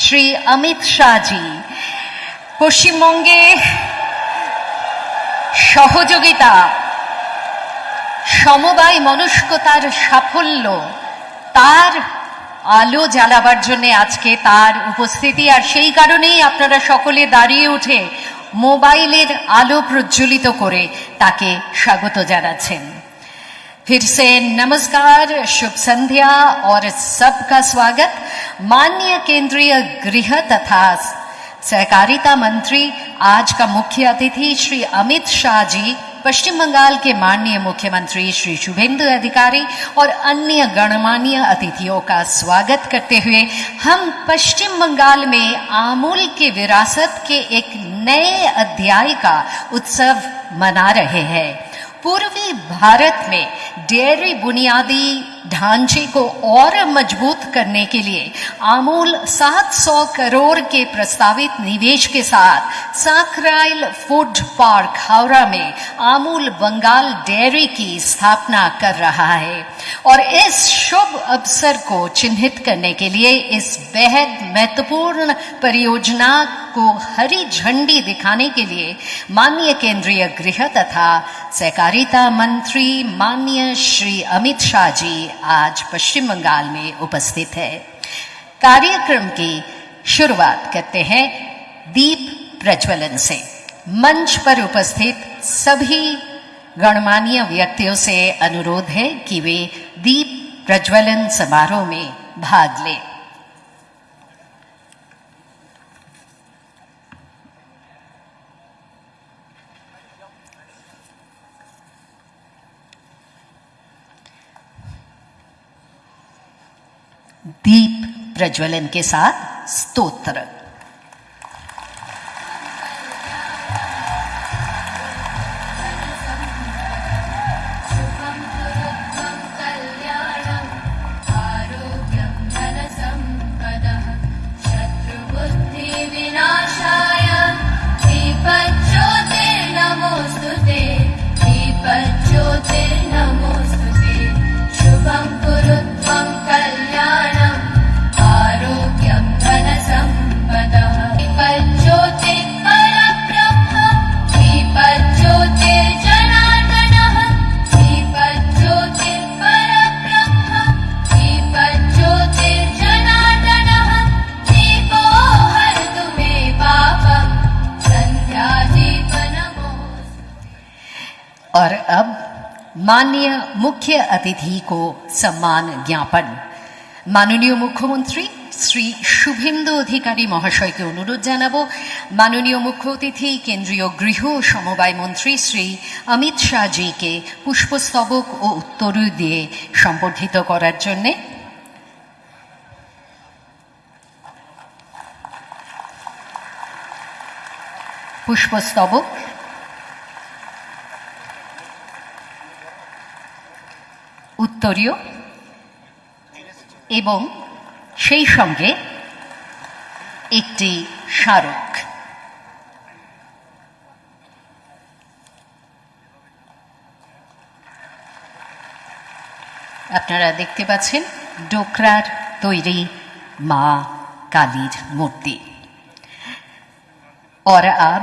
শ্রী অমিত শাহজি পশ্চিমবঙ্গে সহযোগিতা, সমবায় মনস্কতার সাফল্য, তার আলো জ্বালাবার জন্য আজকে তার উপস্থিতি। আর সেই কারণেই আপনারা সকলে দাঁড়িয়ে উঠে মোবাইলের আলো প্রজ্বলিত করে তাকে স্বাগত জানাচ্ছেন। फिर से नमस्कार, शुभ संध्या और सबका स्वागत। माननीय केंद्रीय गृह तथा सहकारिता मंत्री, आज का मुख्य अतिथि श्री अमित शाह जी, पश्चिम बंगाल के माननीय मुख्यमंत्री श्री शुभेंदु अधिकारी और अन्य गणमान्य अतिथियों का स्वागत करते हुए हम पश्चिम बंगाल में आमूल के विरासत के एक नए अध्याय का उत्सव मना रहे हैं। पूर्वी भारत में डेयरी बुनियादी ढांचे को और मजबूत करने के लिए आमूल 700 करोड़ के प्रस्तावित निवेश के साथ साकराइल फूड पार्क हावड़ा में आमूल बंगाल डेयरी की स्थापना कर रहा है। और इस शुभ अवसर को चिन्हित करने के लिए इस बेहद महत्वपूर्ण परियोजना को हरी झंडी दिखाने के लिए माननीय केंद्रीय गृह तथा सहकारिता मंत्री माननीय श्री अमित शाह जी आज पश्चिम बंगाल में उपस्थित है। कार्यक्रम की शुरुआत करते हैं दीप प्रज्वलन से। मंच पर उपस्थित सभी गणमान्य व्यक्तियों से अनुरोध है कि वे दीप प्रज्वलन समारोह में भाग लें। दीप प्रज्वलन के साथ स्तोत्र। और अब माननीय मुख्य अतिथि को सम्मान ज्ञापन। माननीय मुख्यमंत्री श्री शुभेंदु अधिकारी महाशय के अनुरोध जानाबो माननीय मुख्य अतिथि केंद्रीय गृह और समवाय मंत्री श्री अमित शाह जी के पुष्पस्तबक और उत्तरी दिए सम्बर्धित करार जन्य। पुष्पस्तबक उत्तरीय एवं সেই সঙ্গে একটি স্মারক। আপনারা দেখতে পাচ্ছেন ডোকরার তৈরি মা कालीर मूर्ति। और अब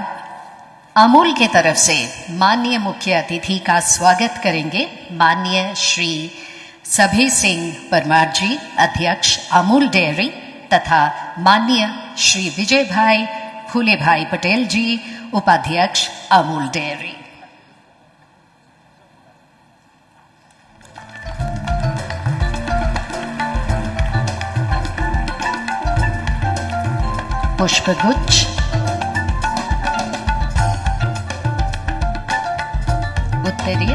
अमूल के तरफ से माननीय मुख्य अतिथि का स्वागत करेंगे माननीय श्री सभी सिंह परमार जी, अध्यक्ष अमूल डेयरी, तथा माननीय श्री विजय भाई फूले भाई पटेल जी, उपाध्यक्ष अमूल डेयरी। पुष्पगुच्छ, उत्तरीय,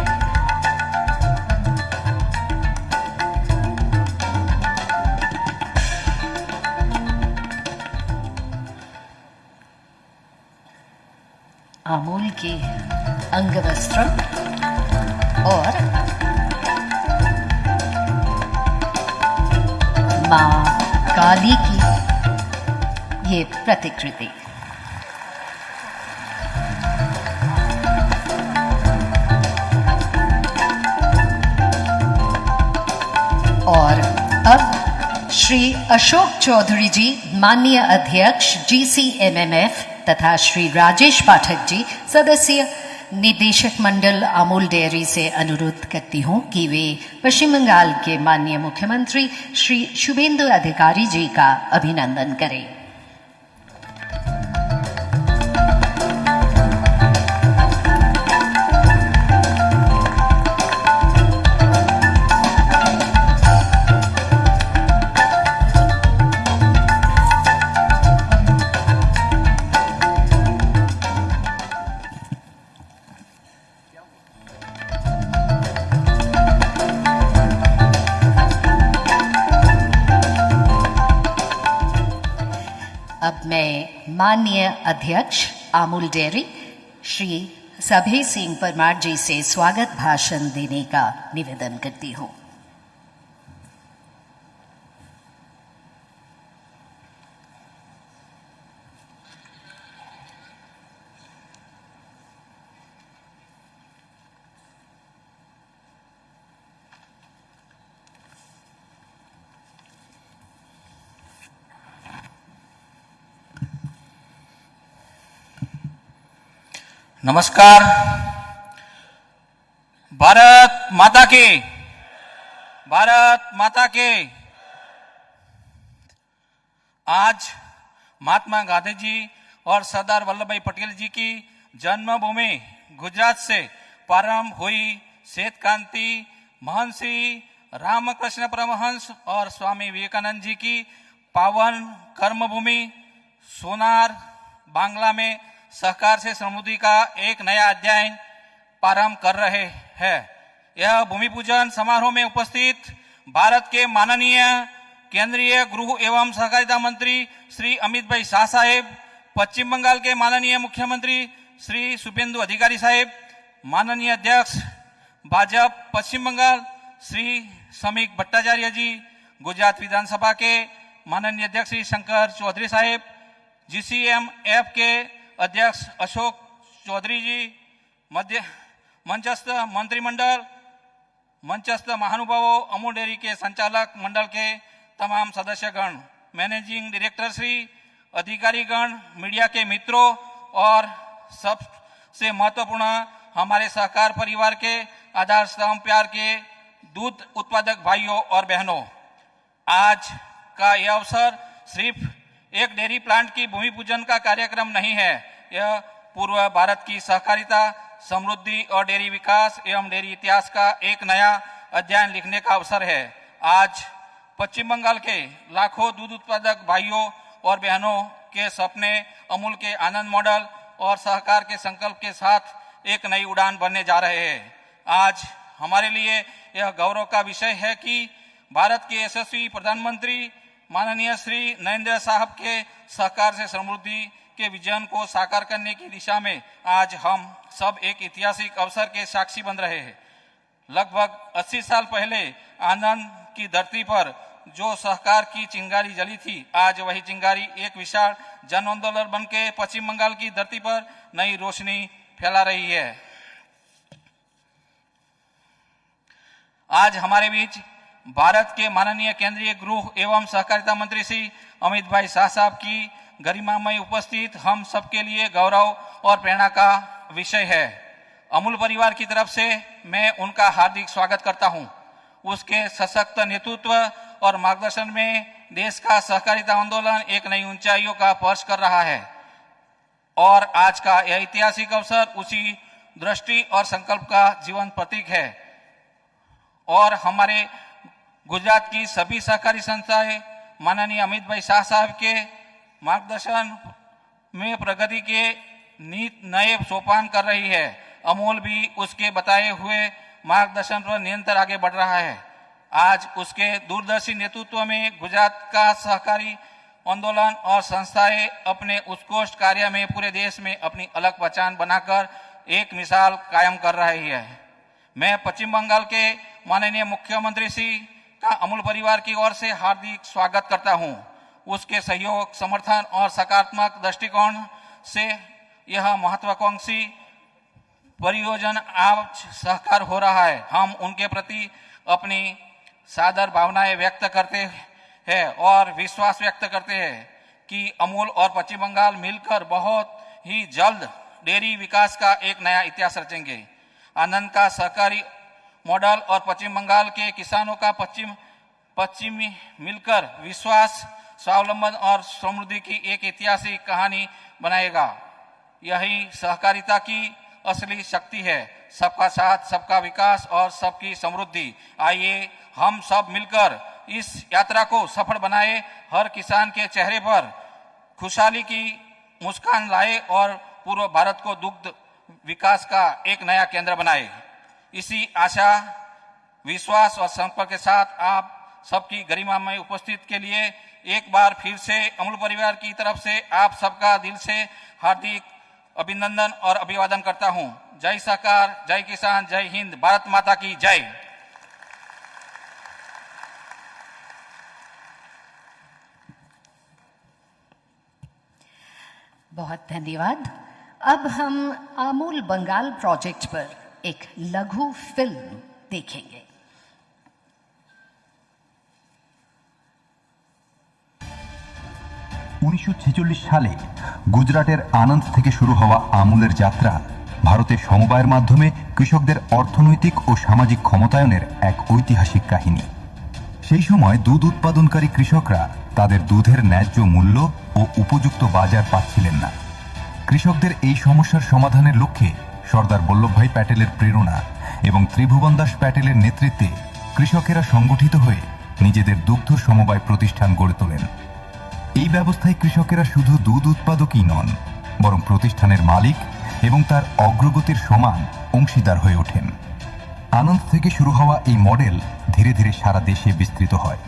अमूल के अंगवस्त्र और मां काली की ये प्रतिकृति। और अब श्री अशोक चौधरी जी माननीय अध्यक्ष GCMMF तथा श्री राजेश पाठक जी सदस्य निदेशक मंडल अमूल डेयरी से अनुरोध करती हूं कि वे पश्चिम बंगाल के माननीय मुख्यमंत्री श्री शुभेंदु अधिकारी जी का अभिनंदन करें। अब मैं माननीय अध्यक्ष अमूल डेयरी श्री सभे सिंह परमार जी से स्वागत भाषण देने का निवेदन करती हूँ। नमस्कार। भारत माता की, भारत माता की। आज महात्मा गांधी जी और सरदार वल्लभ भाई पटेल जी की जन्मभूमि गुजरात से प्रारंभ हुई श्वेत क्रांति महर्षि रामकृष्ण परमहंस और स्वामी विवेकानंद जी की पावन कर्मभूमि सोनार बांग्ला में सहकार से समृद्धि का एक नया अध्याय प्रारंभ कर रहे हैं। यह भूमि पूजन समारोह में उपस्थित भारत के माननीय केंद्रीय गृह एवं सहकारिता मंत्री श्री अमित भाई शाह साहेब, पश्चिम बंगाल के माननीय मुख्यमंत्री श्री शुभेंदु अधिकारी साहेब, माननीय अध्यक्ष भाजपा पश्चिम बंगाल श्री समीक भट्टाचार्य जी, गुजरात विधानसभा के माननीय अध्यक्ष श्री शंकर चौधरी साहेब, GCMF के अध्यक्ष अशोक चौधरी जी, मंचस्थ मंत्रिमंडल, मंचस्थ महानुभावों, अमूल डेयरी के संचालक मंडल के तमाम सदस्यगण, मैनेजिंग डायरेक्टर श्री, अधिकारीगण, मीडिया के मित्रों और सबसे महत्वपूर्ण हमारे सहकार परिवार के आधार स्तंभ प्यार के दूध उत्पादक भाइयों और बहनों, आज का यह अवसर सिर्फ एक डेयरी प्लांट की भूमि पूजन का कार्यक्रम नहीं है। यह पूर्व भारत की सहकारिता समृद्धि और डेयरी विकास एवं डेयरी इतिहास का एक नया अध्ययन लिखने का अवसर है। आज पश्चिम बंगाल के लाखों दूध उत्पादक भाइयों और बहनों के सपने अमूल के आनंद मॉडल और सहकार के संकल्प के साथ एक नई उड़ान भरने जा रहे हैं। आज हमारे लिए यह गौरव का विषय है कि भारत के यशस्वी प्रधानमंत्री माननीय श्री नरेंद्र साहब के सहकार से समृद्धि के विजन को साकार करने की दिशा में आज हम सब एक ऐतिहासिक अवसर के साक्षी बन रहे हैं। लगभग 80 साल पहले आनंद की धरती पर जो सहकार की चिंगारी जली थी, आज वही चिंगारी एक विशाल जन आंदोलन बन के पश्चिम बंगाल की धरती पर नई रोशनी फैला रही है। आज हमारे बीच भारत के माननीय केंद्रीय गृह एवं सहकारिता मंत्री श्री अमित भाई शाह साहब की गरिमामय उपस्थित हम सबके लिए गौरव और प्रेरणा का विषय है। अमूल परिवार की तरफ से मैं उनका हार्दिक स्वागत करता हूं। उसके सशक्त नेतृत्व और मार्गदर्शन में देश का सहकारिता आंदोलन एक नई ऊंचाइयों का स्पर्श कर रहा है और आज का यह ऐतिहासिक अवसर उसी दृष्टि और संकल्प का जीवन प्रतीक है। और हमारे गुजरात की सभी सहकारी संस्थाएं माननीय अमित भाई शाह साहब के मार्गदर्शन में प्रगति के नए सोपान कर रही है। अमूल भी उसके बताए हुए मार्गदर्शन पर निरंतर आगे बढ़ रहा है। आज उसके दूरदर्शी नेतृत्व में गुजरात का सहकारी आंदोलन और संस्थाएं अपने उत्कृष्ट कार्य में पूरे देश में अपनी अलग पहचान बनाकर एक मिसाल कायम कर रही है। मैं पश्चिम बंगाल के माननीय मुख्यमंत्री श्री का अमूल परिवार की ओर से हार्दिक स्वागत करता हूं। उसके सहयोग, समर्थन और सकारात्मक दृष्टिकोण से यह महत्वाकांक्षी परियोजना आज साकार हो रहा है। हम उनके प्रति अपनी सादर भावनाएं व्यक्त करते है और विश्वास व्यक्त करते हैं कि अमूल और पश्चिम बंगाल मिलकर बहुत ही जल्द डेयरी विकास का एक नया इतिहास रचेंगे। आनंद का सहकारी मॉडल और पश्चिम बंगाल के किसानों का पश्चिमी मिलकर विश्वास, स्वावलंबन और समृद्धि की एक ऐतिहासिक कहानी बनाएगा। यही सहकारिता की असली शक्ति है, सबका साथ, सबका विकास और सबकी समृद्धि। आइए हम सब मिलकर इस यात्रा को सफल बनाए, हर किसान के चेहरे पर खुशहाली की मुस्कान लाए और पूर्व भारत को दुग्ध विकास का एक नया केंद्र बनाए। इसी आशा, विश्वास और संकल्प के साथ आप सबकी गरिमामय उपस्थिति के लिए एक बार फिर से अमूल परिवार की तरफ से आप सबका दिल से हार्दिक अभिनंदन और अभिवादन करता हूं। जय सरकार, जय किसान, जय हिंद, भारत माता की जय। बहुत धन्यवाद। अब हम अमूल बंगाल प्रोजेक्ट पर एक लघु फिल्म देखेंगे। সালে গুজরাটের আনন্দ থেকে শুরু হওয়া আমুলের যাত্রা ভারতের সমবায়ের মাধ্যমে কৃষকদের অর্থনৈতিক ও সামাজিক ক্ষমতায়নের এক ঐতিহাসিক কাহিনী। সেই সময় দুধ উৎপাদনকারী কৃষকরা তাদের দুধের ন্যায্য মূল্য ও উপযুক্ত বাজার পাচ্ছিলেন না। কৃষকদের এই সমস্যার সমাধানের লক্ষ্যে সর্দার বল্লভভাই প্যাটেলের প্রেরণা এবং ত্রিভুবন দাস প্যাটেলের নেতৃত্বে কৃষকেরা সংগঠিত হয়ে নিজেদের দুগ্ধ সমবায় প্রতিষ্ঠান গড়ে তোলেন। এই ব্যবস্থায় কৃষকেরা শুধু দুধ উৎপাদকই নন, বরং প্রতিষ্ঠানের মালিক এবং তার অগ্রগতির সমান অংশীদার হয়ে ওঠেন। আনন্দ থেকে শুরু হওয়া এই মডেল ধীরে ধীরে সারা দেশে বিস্তৃত হয়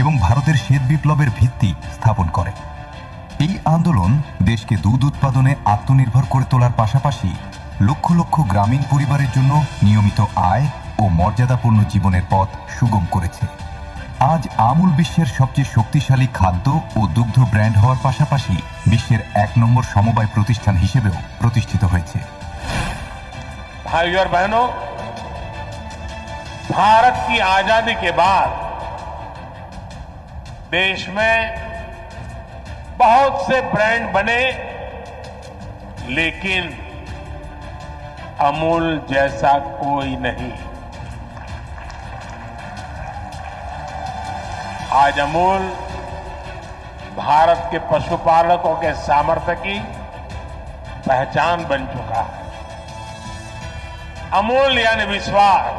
এবং ভারতের শ্বেত বিপ্লবের ভিত্তি স্থাপন করে। এই আন্দোলন দেশকে দুধ উৎপাদনে আত্মনির্ভর করে তোলার পাশাপাশি লক্ষ লক্ষ গ্রামীণ পরিবারের জন্য নিয়মিত আয় ও মর্যাদাপূর্ণ জীবনের পথ সুগম করেছে। আজ আমুল বিশ্বের সবচেয়ে শক্তিশালী খাদ্য ও দুগ্ধ ব্র্যান্ড হওয়ার পাশাপাশি বিশ্বের 1 নম্বর সমবায় প্রতিষ্ঠান হিসেবেও প্রতিষ্ঠিত হয়েছে। भाइयों और बहनों, भारत की आजादी के बाद देश में बहुत से ब्रांड बने, लेकिन अमूल जैसा कोई नहीं। आज अमूल भारत के पशुपालकों के सामर्थ्य की पहचान बन चुका है। अमूल यानी विश्वास,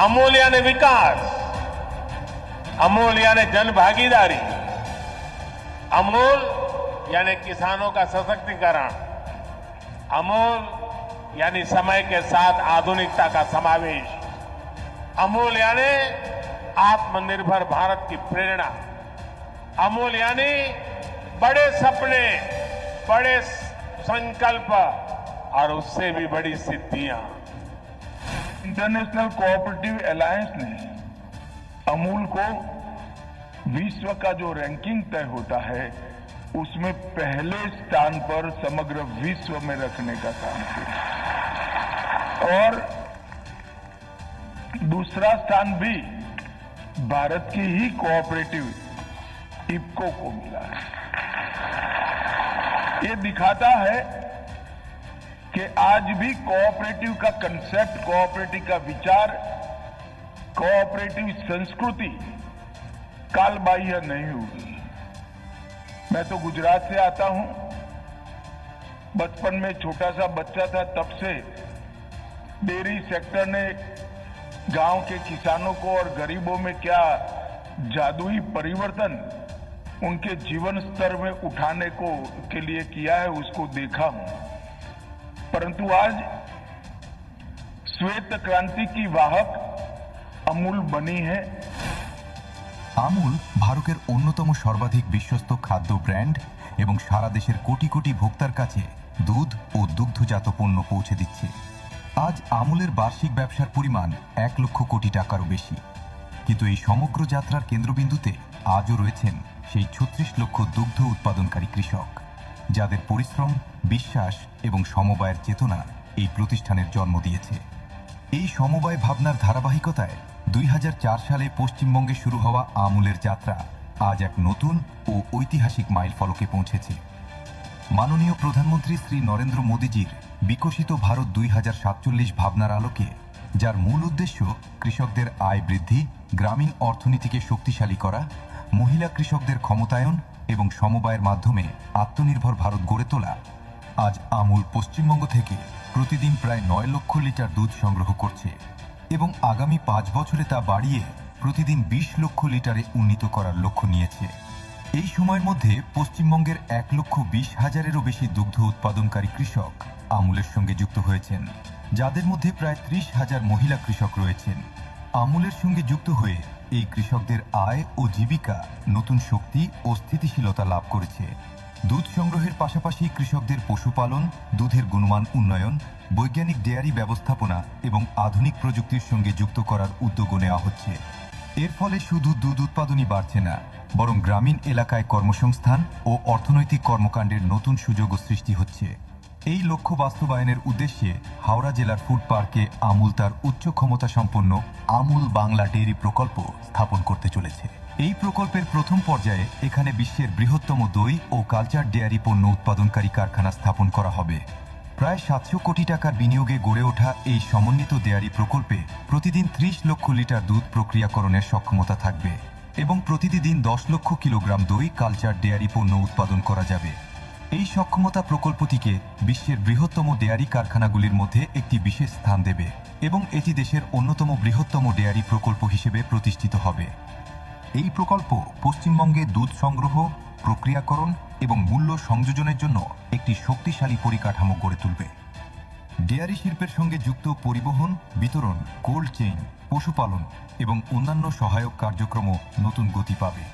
अमूल यानी विकास, अमूल यानी जन भागीदारी, अमूल यानी किसानों का सशक्तिकरण, अमूल यानी समय के साथ आधुनिकता का समावेश, अमूल यानी आत्मनिर्भर भारत की प्रेरणा, अमूल यानी बड़े सपने, बड़े संकल्प और उससे भी बड़ी सिद्धियां। इंटरनेशनल कोऑपरेटिव अलायंस ने अमूल को विश्व का जो रैंकिंग तय होता है उसमें पहले स्थान पर समग्र विश्व में रखने का काम किया और दूसरा स्थान भी भारत की ही कोऑपरेटिव इफ्को को मिला है। ये दिखाता है कि आज भी कोऑपरेटिव का कंसेप्ट, कोऑपरेटिव का विचार, कोऑपरेटिव संस्कृति कालबाह्य नहीं हुई। मैं तो गुजरात से आता हूं। बचपन में छोटा सा बच्चा था, तब से डेयरी सेक्टर ने गांव के किसानों को और गरीबों में क्या जादुई परिवर्तन उनके जीवन स्तर में उठाने को के लिए किया है, उसको देखा हूं। परंतु आज श्वेत क्रांति की वाहक अमूल बनी है। আমুল ভারতের অন্যতম সর্বাধিক বিশ্বস্ত খাদ্য ব্র্যান্ড এবং সারা দেশের কোটি কোটি ভোক্তার কাছে দুধ ও দুগ্ধজাত পণ্য পৌঁছে দিচ্ছে। আজ আমুলের বার্ষিক ব্যবসার পরিমাণ 1 লক্ষ কোটি টাকারও বেশি। কিন্তু এই সমগ্র যাত্রার কেন্দ্রবিন্দুতে আজও রয়েছেন সেই 36 লক্ষ দুগ্ধ উৎপাদনকারী কৃষক, যাদের পরিশ্রম, বিশ্বাস এবং সমবায়ের চেতনা এই প্রতিষ্ঠানের জন্ম দিয়েছে। এই সমবায় ভাবনার ধারাবাহিকতায় 2004 সালে পশ্চিমবঙ্গে শুরু হওয়া আমুলের যাত্রা আজ এক নতুন ও ঐতিহাসিক মাইলফলকে পৌঁছেছে। মাননীয় প্রধানমন্ত্রী শ্রী নরেন্দ্র মোদীজির বিকশিত ভারত 2047 ভাবনার আলোকে, যার মূল উদ্দেশ্য কৃষকদের আয় বৃদ্ধি, গ্রামীণ অর্থনীতিকে শক্তিশালী করা, মহিলা কৃষকদের ক্ষমতায়ন এবং সমবায়ের মাধ্যমে আত্মনির্ভর ভারত গড়ে তোলা, আজ আমুল পশ্চিমবঙ্গ থেকে প্রতিদিন প্রায় 9 লক্ষ লিটার দুধ সংগ্রহ করছে এবং আগামী 5 বছরে তা বাড়িয়ে প্রতিদিন 20 লক্ষ লিটারে উন্নীত করার লক্ষ্য নিয়েছে। এই সময়ের মধ্যে পশ্চিমবঙ্গের 1,20,000-এরও বেশি দুগ্ধ উৎপাদনকারী কৃষক আমুলের সঙ্গে যুক্ত হয়েছেন, যাদের মধ্যে প্রায় 30,000 মহিলা কৃষক রয়েছেন। আমুলের সঙ্গে যুক্ত হয়ে এই কৃষকদের আয় ও জীবিকা নতুন শক্তি ও স্থিতিশীলতা লাভ করেছে। দুধ সংগ্রহের পাশাপাশি কৃষকদের পশুপালন, দুধের গুণমান উন্নয়ন, বৈজ্ঞানিক ডেয়ারি ব্যবস্থাপনা এবং আধুনিক প্রযুক্তির সঙ্গে যুক্ত করার উদ্যোগও নেওয়া হচ্ছে। এর ফলে শুধু দুধ উৎপাদনই বাড়ছে না, বরং গ্রামীণ এলাকায় কর্মসংস্থান ও অর্থনৈতিক কর্মকাণ্ডের নতুন সুযোগও সৃষ্টি হচ্ছে। এই লক্ষ্য বাস্তবায়নের উদ্দেশ্যে হাওড়া জেলার ফুড পার্কে আমুল তার উচ্চ ক্ষমতা সম্পন্ন আমুল বাংলা ডেইরি প্রকল্প স্থাপন করতে চলেছে। এই প্রকল্পের প্রথম পর্যায়ে এখানে বিশ্বের বৃহত্তম দই ও কালচার ডেয়ারি পণ্য উৎপাদনকারী কারখানা স্থাপন করা হবে। প্রায় 700 কোটি টাকার বিনিয়োগে গড়ে ওঠা এই সমন্বিত ডেয়ারি প্রকল্পে প্রতিদিন 30 লক্ষ লিটার দুধ প্রক্রিয়াকরণের সক্ষমতা থাকবে এবং প্রতিদিন 10 লক্ষ কিলোগ্রাম দই কালচার ডেয়ারি পণ্য উৎপাদন করা যাবে। এই সক্ষমতা প্রকল্পটিকে বিশ্বের বৃহত্তম ডেয়ারি কারখানাগুলির মধ্যে একটি বিশেষ স্থান দেবে এবং এটি দেশের অন্যতম বৃহত্তম ডেয়ারি প্রকল্প হিসেবে প্রতিষ্ঠিত হবে। এই প্রকল্প পশ্চিমবঙ্গে দুধ সংগ্রহ, প্রক্রিয়াকরণ এবং মূল্য সংযোজনের জন্য একটি শক্তিশালী পরিকাঠামো গড়ে তুলবে। ডেয়ারি শিল্পের সঙ্গে যুক্ত পরিবহন, বিতরণ, কোল্ড চেইন, পশুপালন এবং অন্যান্য সহায়ক কার্যক্রমও নতুন গতি পাবে।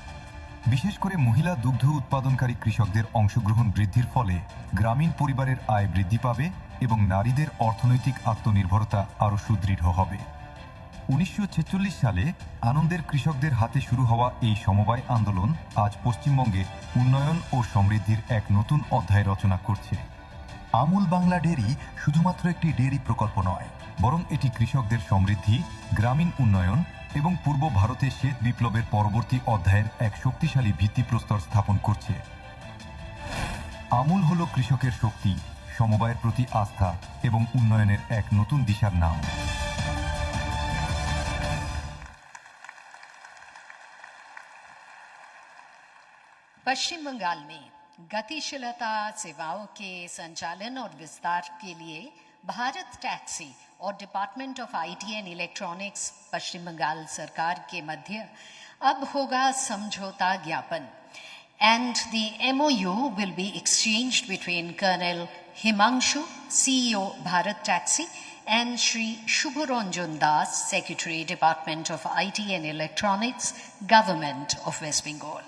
বিশেষ করে মহিলা দুগ্ধ উৎপাদনকারী কৃষকদের অংশগ্রহণ বৃদ্ধির ফলে গ্রামীণ পরিবারের আয় বৃদ্ধি পাবে এবং নারীদের অর্থনৈতিক আত্মনির্ভরতা আরও সুদৃঢ় হবে। 1946 সালে আনন্দের কৃষকদের হাতে শুরু হওয়া এই সমবায় আন্দোলন আজ পশ্চিমবঙ্গে উন্নয়ন ও সমৃদ্ধির এক নতুন অধ্যায় রচনা করছে। আমুল বাংলা ডেয়ারি শুধুমাত্র একটি ডেয়ারি প্রকল্প নয়, বরং এটি কৃষকদের সমৃদ্ধি, গ্রামীণ উন্নয়ন এবং পূর্ব ভারতে শ্বেত বিপ্লবের পরবর্তী অধ্যায়ের এক শক্তিশালী ভিত্তিপ্রস্তর স্থাপন করছে। আমুল হল কৃষকের শক্তি, সমবায়ের প্রতি আস্থা এবং উন্নয়নের এক নতুন দিশার নাম। पश्चिम बंगाल में गतिशीलता, सेवाओं के संचालन और विस्तार के लिए भारत टैक्सी और department of IT and electronics Paschim Bangal सरकार के मध्य अब होगा समझौता ज्ञापन and the MOU will be exchanged between Colonel Himanshu, CEO Bharat Taxi, and Shri Shubharanjan Das, Secretary, Department of IT and Electronics, Government of West Bengal.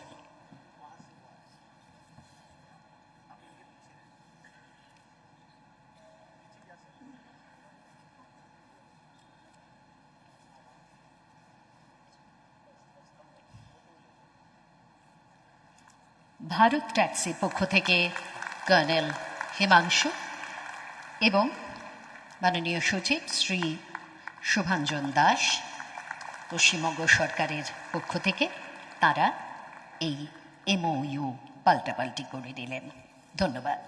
Bharat taxi পক্ষ থেকে colonel Himanshu এবং মাননীয় সচিব শ্রী শুভাঞ্জন দাস, পশ্চিমবঙ্গ সরকারের পক্ষ থেকে তারা এই MOU পাল্টাপাল্টি করে দিলেন। ধন্যবাদ।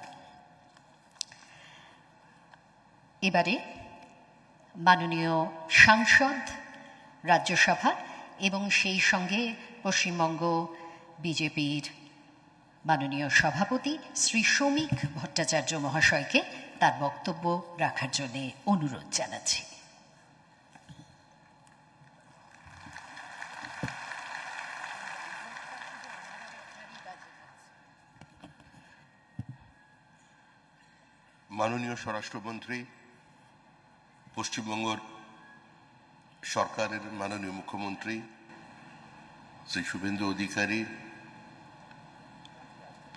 এবারে মাননীয় সাংসদ, রাজ্যসভা এবং সেই সঙ্গে পশ্চিমবঙ্গ বিজেপির মাননীয় সভাপতি শ্রী শ্রমিক ভট্টাচার্য মহাশয়কে তার বক্তব্য রাখার জন্য অনুরোধ জানাচ্ছি। মাননীয় স্বরাষ্ট্রমন্ত্রী, পশ্চিমবঙ্গ সরকারের মাননীয় মুখ্যমন্ত্রী শ্রী শুভেন্দু অধিকারী,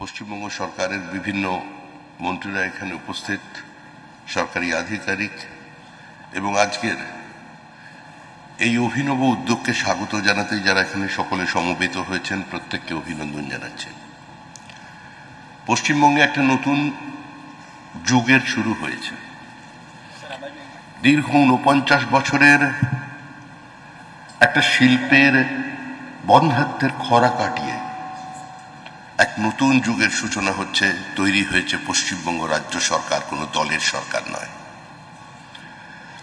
পশ্চিমবঙ্গ সরকারের বিভিন্ন মন্ত্রীরা এখানে উপস্থিত, সরকারি আধিকারিক এবং আজকের এই অভিনব উদ্যোগকে স্বাগত জানাতে যারা এখানে সকলে সমবেত হয়েছেন প্রত্যেককে অভিনন্দন জানাচ্ছেন। পশ্চিমবঙ্গে একটা নতুন যুগের শুরু হয়েছে। দীর্ঘ 49 বছরের একটা শিল্পের বন্ধ্যাত্বের খরা কাটিয়ে এক নতুন যুগের সূচনা হচ্ছে, তৈরি হয়েছে পশ্চিমবঙ্গ রাজ্য সরকার, কোনো দলের সরকার নয়।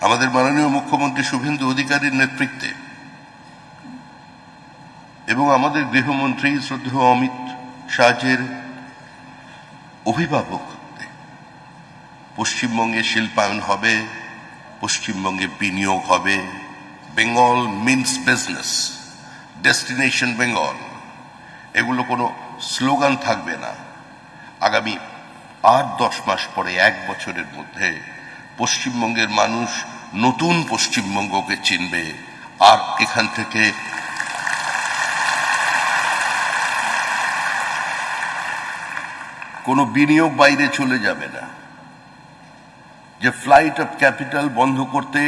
আমাদের মাননীয় মুখ্যমন্ত্রী শুভেন্দু অধিকারীর নেতৃত্বে এবং আমাদের গৃহমন্ত্রী শ্রদ্ধেয় অমিত শাহের অভিভাবক পশ্চিমবঙ্গে শিল্পায়ন হবে, পশ্চিমবঙ্গে বিনিয়োগ হবে। Bengal means business, destination Bengal, এগুলো কোনো স্লোগান থাকবে না। আগামী 8-10 মাস পরে, 1 বছরের মধ্যে পশ্চিমবঙ্গের মানুষ নতুন পশ্চিমবঙ্গকে চিনবে, আর এখান থেকে কোনো বিনিয়োগ বাইরে চলে যাবে না। যে ফ্লাইট অফ ক্যাপিটাল বন্ধ করতে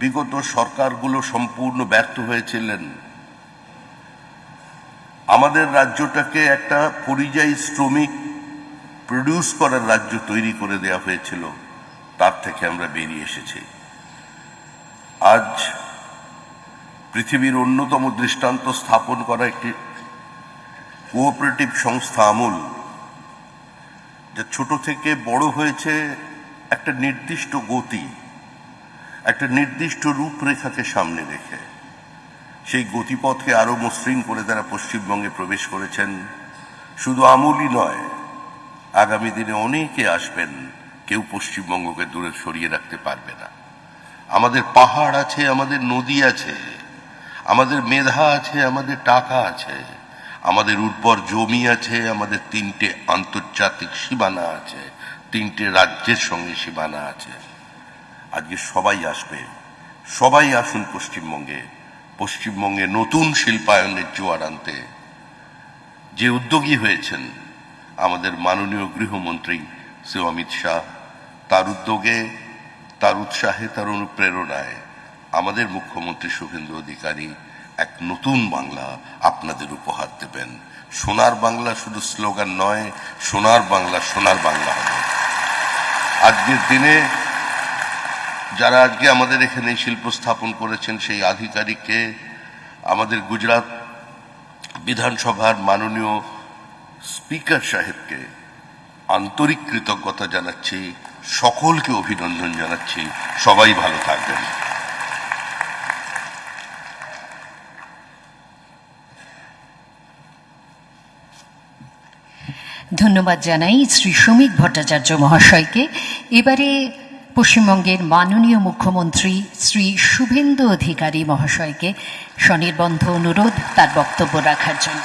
বিগত সরকারগুলো সম্পূর্ণ ব্যর্থ হয়েছিলেন, আমাদের রাজ্যটাকে একটা পরিযায়ী শ্রমিক প্রডিউস করার রাজ্য তৈরি করে দেওয়া হয়েছিল, তার থেকে আমরা বেরিয়ে এসেছি। আজ পৃথিবীর অন্যতম দৃষ্টান্ত স্থাপন করা একটি কোঅপারেটিভ সংস্থা আমুল, যা ছোট থেকে বড় হয়েছে একটা নির্দিষ্ট গতি, একটা নির্দিষ্ট রূপরেখাকে সামনে রেখে। সেই গতিপথকে আরো মসৃণ করে তারা পশ্চিমবঙ্গে প্রবেশ করেছেন। শুধু আমুলই নয়, আগামী দিনে অনেকে আসবেন, কেউ পশ্চিমবঙ্গকে দূরে সরিয়ে রাখতে পারবে না। আমাদের পাহাড় আছে, আমাদের নদী আছে, আমাদের মেধা আছে, আমাদের টাকা আছে, আমাদের উর্বর জমি আছে, আমাদের 3টে আন্তর্জাতিক সীমানা আছে, 3টে রাজ্যের সঙ্গে সীমানা আছে। আজকে সবাই আসবে, সবাই আসুন পশ্চিমবঙ্গে। পশ্চিমবঙ্গে নতুন শিল্পায়নের জোয়ার আনতে যে উদ্যোগী হয়েছেন আমাদের মাননীয় গৃহমন্ত্রী শ্রী অমিত শাহ, তার উদ্যোগে, তার উৎসাহে, তার অনুপ্রেরণায় আমাদের মুখ্যমন্ত্রী শুভেন্দু অধিকারী এক নতুন বাংলা আপনাদের উপহার দেবেন। সোনার বাংলা শুধু স্লোগান নয়, সোনার বাংলা সোনার বাংলা হবে। আজকের দিনে যারা আজকে আমাদের এখানে শিল্প স্থাপন করেছেন, সেই আধিকারিককে, আমাদের গুজরাট বিধানসভার মাননীয় স্পিকার সাহেবকে আন্তরিক কৃতজ্ঞতা জানাচ্ছি, সকলকে অভিনন্দন জানাচ্ছি। সবাই ভালো থাকবেন। ধন্যবাদ জানাই শ্রী শ্রমিক ভট্টাচার্য মহাশয়কে। এবারে পশ্চিমবঙ্গের মাননীয় মুখ্যমন্ত্রী শ্রী শুভেন্দু অধিকারী মহাশয়কে স্বনির্বন্ধ অনুরোধ তার বক্তব্য রাখার জন্য।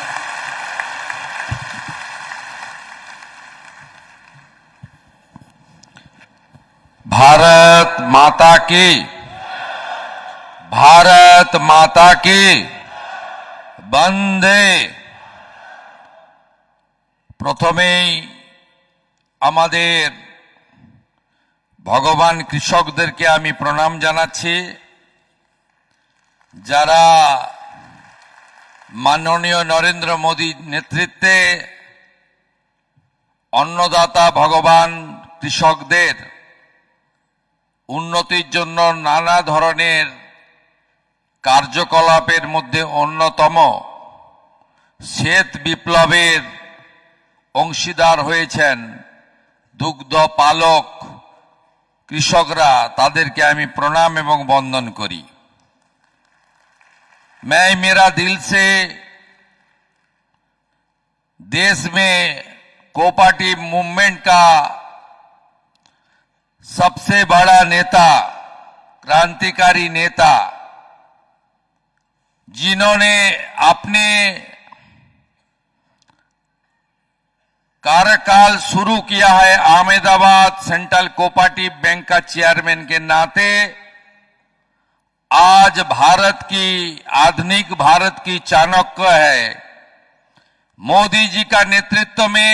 भारत माता की, भारत माता की বন্দে। প্রথমেই আমাদের ভগবান কৃষকদেরকে আমি প্রণাম জানাচ্ছি, যারা মাননীয় নরেন্দ্র মোদীর নেতৃত্বে অন্নদাতা ভগবান কৃষকদের উন্নতির জন্য নানা ধরনের কার্যকলাপের মধ্যে অন্যতম শ্বেত বিপ্লবের অংশীদার হয়েছেন দুগ্ধ পালক কৃষকরা, তাদেরকে আমি প্রণাম এবং বন্দন করি। मैं मेरा दिल से देश में कोऑपरेटिव मूवमेंट का सबसे बड़ा नेता, क्रांतिकारी नेता, जिन्होंने अपने कार्यकाल शुरू किया है अहमदाबाद सेंट्रल कोऑपरेटिव बैंक का चेयरमैन के नाते, आज भारत की, आधुनिक भारत की चाणक्य है। मोदी जी का नेतृत्व में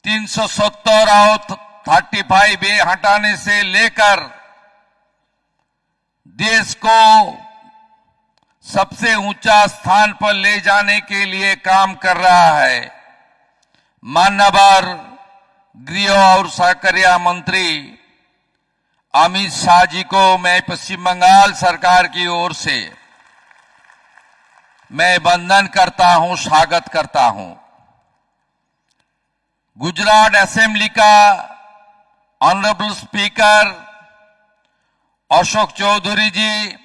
370 और 35A हटाने से लेकर देश को सबसे ऊंचा स्थान पर ले जाने के लिए काम कर रहा है। माननीय गृह और सहकारिता मंत्री अमित शाह जी को मैं पश्चिम बंगाल सरकार की ओर से मैं वंदन करता हूं, स्वागत करता हूं। गुजरात असेंबली का ऑनरेबल स्पीकर अशोक चौधरी जी,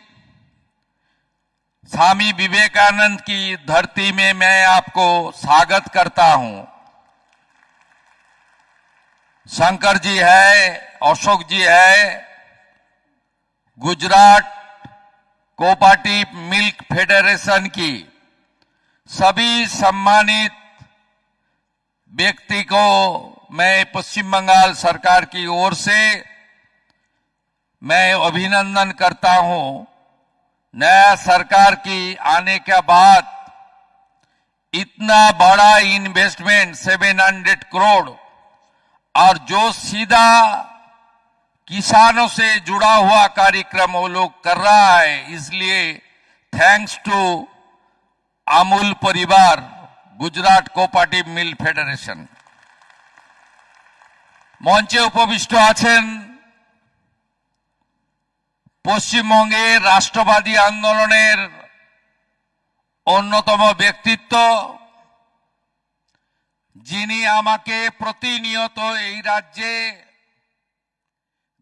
स्वामी विवेकानंद की धरती में मैं आपको स्वागत करता हूं। शंकर जी है, अशोक जी है, गुजरात कोऑपरेटिव मिल्क फेडरेशन की सभी सम्मानित व्यक्ति को मैं पश्चिम बंगाल सरकार की ओर से मैं अभिनंदन करता हूं। नया सरकार की आने के बाद इतना बड़ा इन्वेस्टमेंट 700 करोड़ और जो सीधा किसानों से जुड़ा हुआ कार्यक्रम वो लोग कर रहा है, इसलिए थैंक्स टू अमूल परिवार, गुजरात कोऑपरेटिव मिल्क फेडरेशन। मंचे उपविष्ट आছেন পশ্চিমবঙ্গের রাষ্ট্রবাদী আন্দোলনের অন্যতম ব্যক্তিত্ব, যিনি আমাকে প্রতিনিয়ত এই রাজ্যে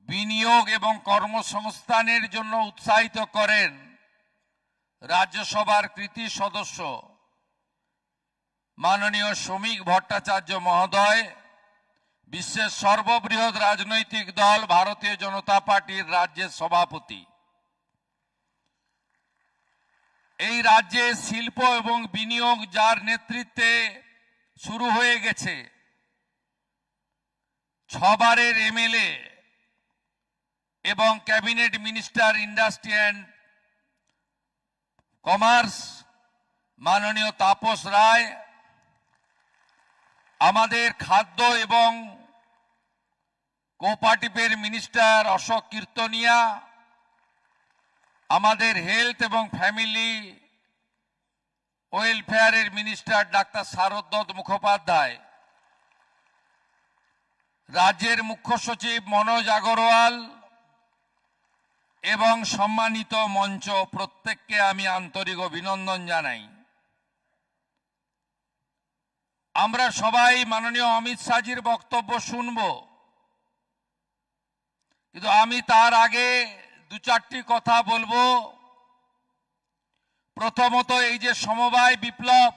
বিনিয়োগ এবং কর্মসংস্থানের জন্য উৎসাহিত করেন, রাজ্যসভার কৃতি সদস্য মাননীয় শ্রমিক ভট্টাচার্য মহোদয়, বিশ্বের সর্ববৃহৎ রাজনৈতিক দল ভারতীয় জনতা পার্টির রাজ্যের সভাপতি। এই রাজ্যে শিল্প এবং বিনিয়োগ যার নেতৃত্বে শুরু হয়ে গেছে, 6 বারের এমএলএ এবং cabinet minister industry and commerce মাননীয় তাপস রায়, আমাদের খাদ্য এবং কোঅপারেটিভের মিনিস্টার অশোক কীর্তনিয়া, আমাদের হেলথ এবং ফ্যামিলি ওয়েলফেয়ারের মিনিস্টার ডাক্তার শারদ মুখোপাধ্যায়, রাজ্যের মুখ্য সচিব মনোজ আগরওয়াল এবং সম্মানিত মঞ্চ, প্রত্যেককে আমি আন্তরিক অভিনন্দন জানাই। আমরা সবাই মাননীয় অমিত শাহজির বক্তব্য শুনব, কিন্তু আমি তার আগে 2-4টি কথা বলবো। প্রথমত, এই যে সমবায় বিপ্লব,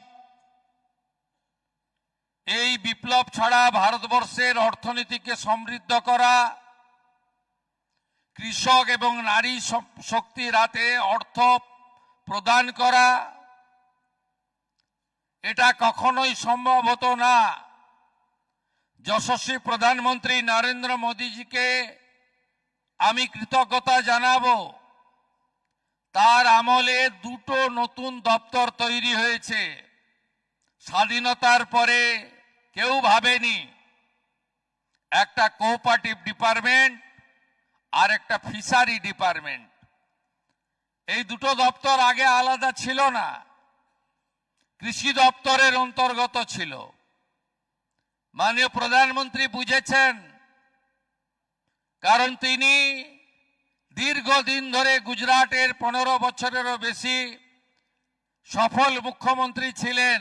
এই বিপ্লব ছাড়া ভারতবর্ষের অর্থনীতিকে সমৃদ্ধ করা, কৃষক এবং নারী শক্তির হাতে অর্থ প্রদান করা, এটা কখনোই সম্ভব হতো না। যশস্বী প্রধানমন্ত্রী নরেন্দ্র মোদীজিকে আমি কৃতজ্ঞতা জানাবো। তার আমলে 2টো নতুন দপ্তর তৈরি হয়েছে। স্বাধীনতার পরে কেউ ভাবেনি, একটা কোঅপারেটিভ ডিপার্টমেন্ট আর একটা ফিশারি ডিপার্টমেন্ট। এই 2টো দপ্তর আগে আলাদা ছিল না, কৃষি দপ্তরের অন্তর্গত ছিল। মাননীয় প্রধানমন্ত্রী বুঝেছেন, কারণ তিনি দীর্ঘদিন ধরে গুজরাটের 15 বছরেরও বেশি সফল মুখ্যমন্ত্রী ছিলেন।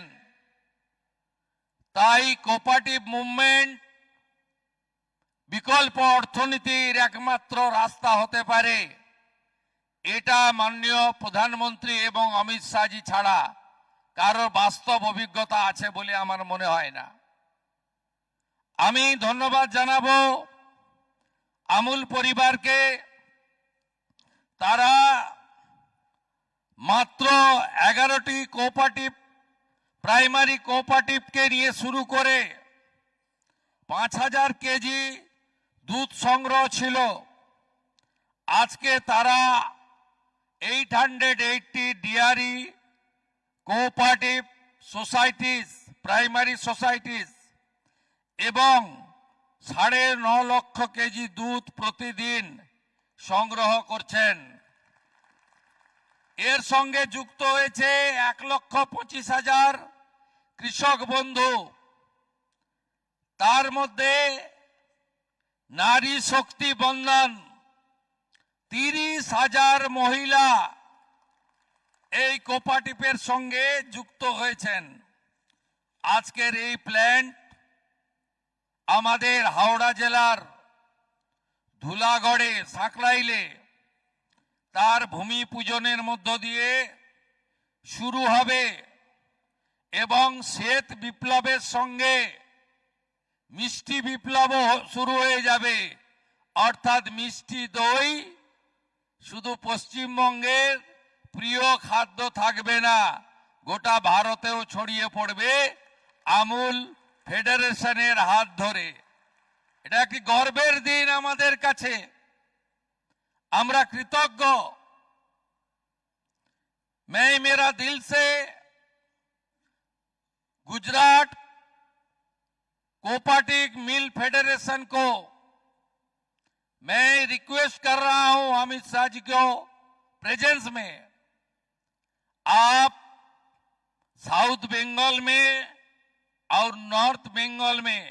তাই কোঅপারেটিভ মুভমেন্ট বিকল্প অর্থনীতির একমাত্র রাস্তা হতে পারে, এটা মাননীয় প্রধানমন্ত্রী এবং অমিত শাহজি ছাড়া কারোর বাস্তব অভিজ্ঞতা আছে বলে আমার মনে হয় না। আমি ধন্যবাদ জানাবো আমুল পরিবারকে। তারা মাত্র 11টি কোঅপারেটিভ, প্রাইমারি কোঅপারেটিভকে নিয়ে শুরু করে 5000 কেজি দুধ সংগ্রহ ছিল। আজকে তারা 880 dairy cooperative societies, primary societies এবং 9.5 লক্ষ কেজি দুধ প্রতিদিন সংগ্রহ করছেন। এর সঙ্গে যুক্ত হয়েছে 1,25,000 কৃষক বন্ধু। তার মধ্যে নারী শক্তি বন্ধন 30,000 মহিলা এই কোঅপারেটিভের সঙ্গে যুক্ত হয়েছেন। আজকের এই প্ল্যান্ট আমাদের হাওড়া জেলার ধুলাগড়ে সাঁকরাইলে তার ভূমি পূজনের মধ্য দিয়ে শুরু হবে এবং শ্বেত বিপ্লবের সঙ্গে মিষ্টি বিপ্লবও শুরু হয়ে যাবে। অর্থাৎ মিষ্টি দই শুধু পশ্চিমবঙ্গের প্রিয় খাদ্য থাকবে না, গোটা ভারতেও ছড়িয়ে পড়বে আমুল ফেডারেশনের হাত ধরে। এটা একটি গর্বের দিন আমাদের কাছে, আমরা কৃতজ্ঞ। मैं मेरा दिल से गुजरात कोऑपरेटिव मिल फेडरेशन को मैं रिक्वेस्ट कर रहा हूं अमित शाह जी को प्रेजेंस में, आप साउथ बंगाल में और नॉर्थ बंगाल में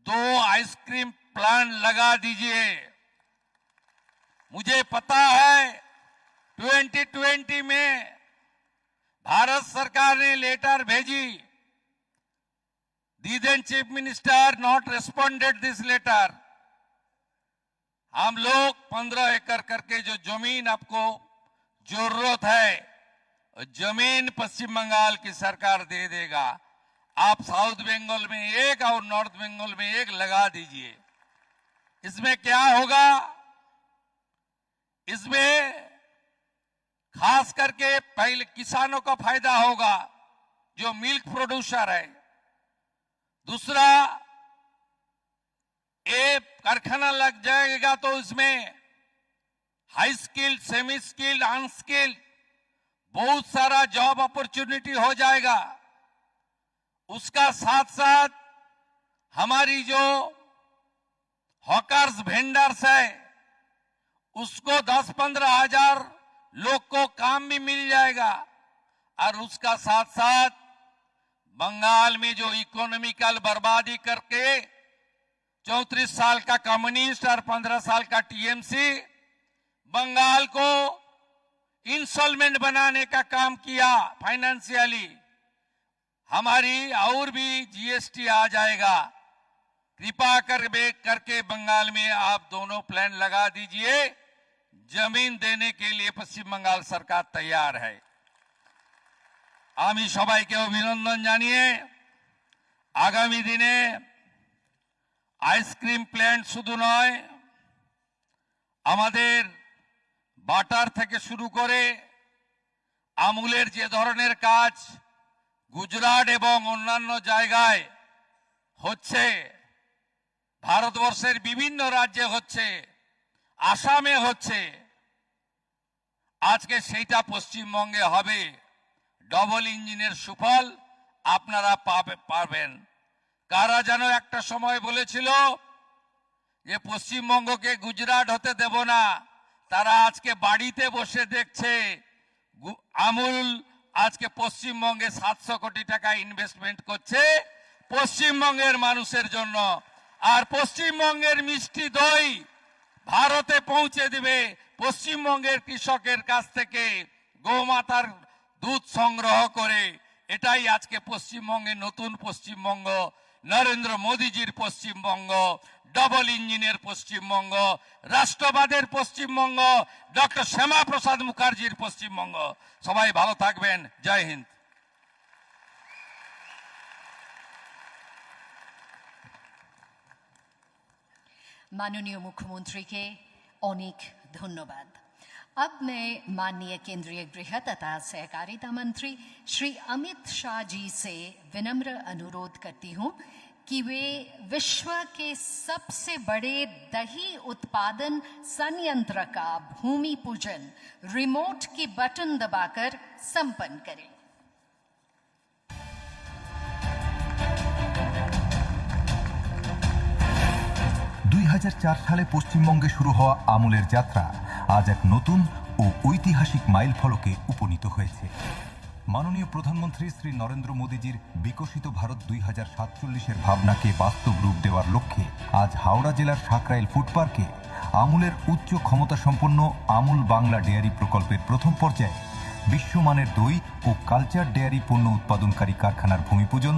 2 आइसक्रीम प्लांट लगा दीजिए। मुझे पता है 2020 में भारत सरकार ने लेटर भेजी, the then chief minister not responded this letter. हम लोग 15 एकड़ करके जो जमीन आपको जरूरत है, जमीन पश्चिम बंगाल की सरकार दे देगा। आप साउथ बंगाल में 1 और नॉर्थ बंगाल में 1 लगा दीजिए। इसमें क्या होगा, इसमें खास करके पहले किसानों का फायदा होगा जो मिल्क प्रोड्यूसर है। दूसरा, एक कारखाना लग जाएगा तो इसमें high skilled, semi skilled, unskilled बहुत सारा जॉब अपॉर्चुनिटी हो जाएगा। उसका साथ साथ हमारी जो हॉकर्स वेंडर्स है उसको 10-15 हजार लोग को काम भी मिल जाएगा। और उसका साथ साथ बंगाल में जो इकोनॉमिकल बर्बादी करके 34 साल का कम्युनिस्ट और 15 साल का टीएमसी बंगाल को इंस्टॉलमेंट बनाने का काम किया फाइनेंशियली, हमारी और भी जीएसटी आ जाएगा। कृपा करके बंगाल में आप दोनों प्लान लगा दीजिए। जमीन देने के लिए पश्चिम बंगाल सरकार तैयार है। আমি সবাইকে অভিনন্দন জানিয়ে আগামী দিনে আইসক্রিম প্ল্যান্ট শুধু নয়, আমাদের বাটার থেকে শুরু করে আমুলের যে ধরনের কাজ গুজরাট এবং অন্যান্য জায়গায় হচ্ছে, ভারতবর্ষের বিভিন্ন রাজ্যে হচ্ছে, আসামে হচ্ছে, আজকে সেইটা পশ্চিমবঙ্গে হবে। ডবল ইঞ্জিনের সুফল আপনারা পাবেন। কারা যেন একটা সময় বলেছিল যে পশ্চিমবঙ্গকে গুজরাট হতে দেব না, তারা আজকে বাড়িতে বসে দেখছে আমুল আজকে পশ্চিমবঙ্গে 700 কোটি টাকা ইনভেস্টমেন্ট করছে পশ্চিমবঙ্গের মানুষের জন্য। আর পশ্চিমবঙ্গের মিষ্টি দই ভারতে পৌঁছে দিবে পশ্চিমবঙ্গের কৃষকের কাছ থেকে গোমাতার দুধ সংগ্রহ করে। এটাই আজকে পশ্চিমবঙ্গে নতুন পশ্চিমবঙ্গ, নরেন্দ্র মোদীজির পশ্চিমবঙ্গ, ডবল ইঞ্জিনের পশ্চিমবঙ্গ, রাষ্ট্রবাদের পশ্চিমবঙ্গ, ডক্টর শ্যামা প্রসাদ মুখার্জির পশ্চিমবঙ্গ। সবাই ভালো থাকবেন। জয় হিন্দ। माननीय मुख्यमंत्री के अनेक धन्यवाद। अब मैं माननीय केंद्रीय गृह तथा सहकारिता मंत्री श्री अमित शाह जी से विनम्र अनुरोध करती हूं कि वे विश्व के सबसे बड़े दही उत्पादन संयंत्र का भूमि पूजन रिमोट की बटन दबाकर संपन्न करें। 2004 সালে পশ্চিমবঙ্গে শুরু হওয়া আমুলের যাত্রা আজ এক নতুন ও ঐতিহাসিক মাইল ফলকে উপনীত হয়েছে। মাননীয় প্রধানমন্ত্রী শ্রী নরেন্দ্র মোদীজির বিকশিত ভারত 2047-এর ভাবনাকে বাস্তব রূপ দেওয়ার লক্ষ্যে আজ হাওড়া জেলার সাঁকরাইল ফুড পার্কে আমুলের উচ্চ ক্ষমতা সম্পন্ন আমুল বাংলা ডেয়ারি প্রকল্পের প্রথম পর্যায়ে বিশ্বমানের দই ও কালচার ডেয়ারি পণ্য উৎপাদনকারী কারখানার ভূমিপূজন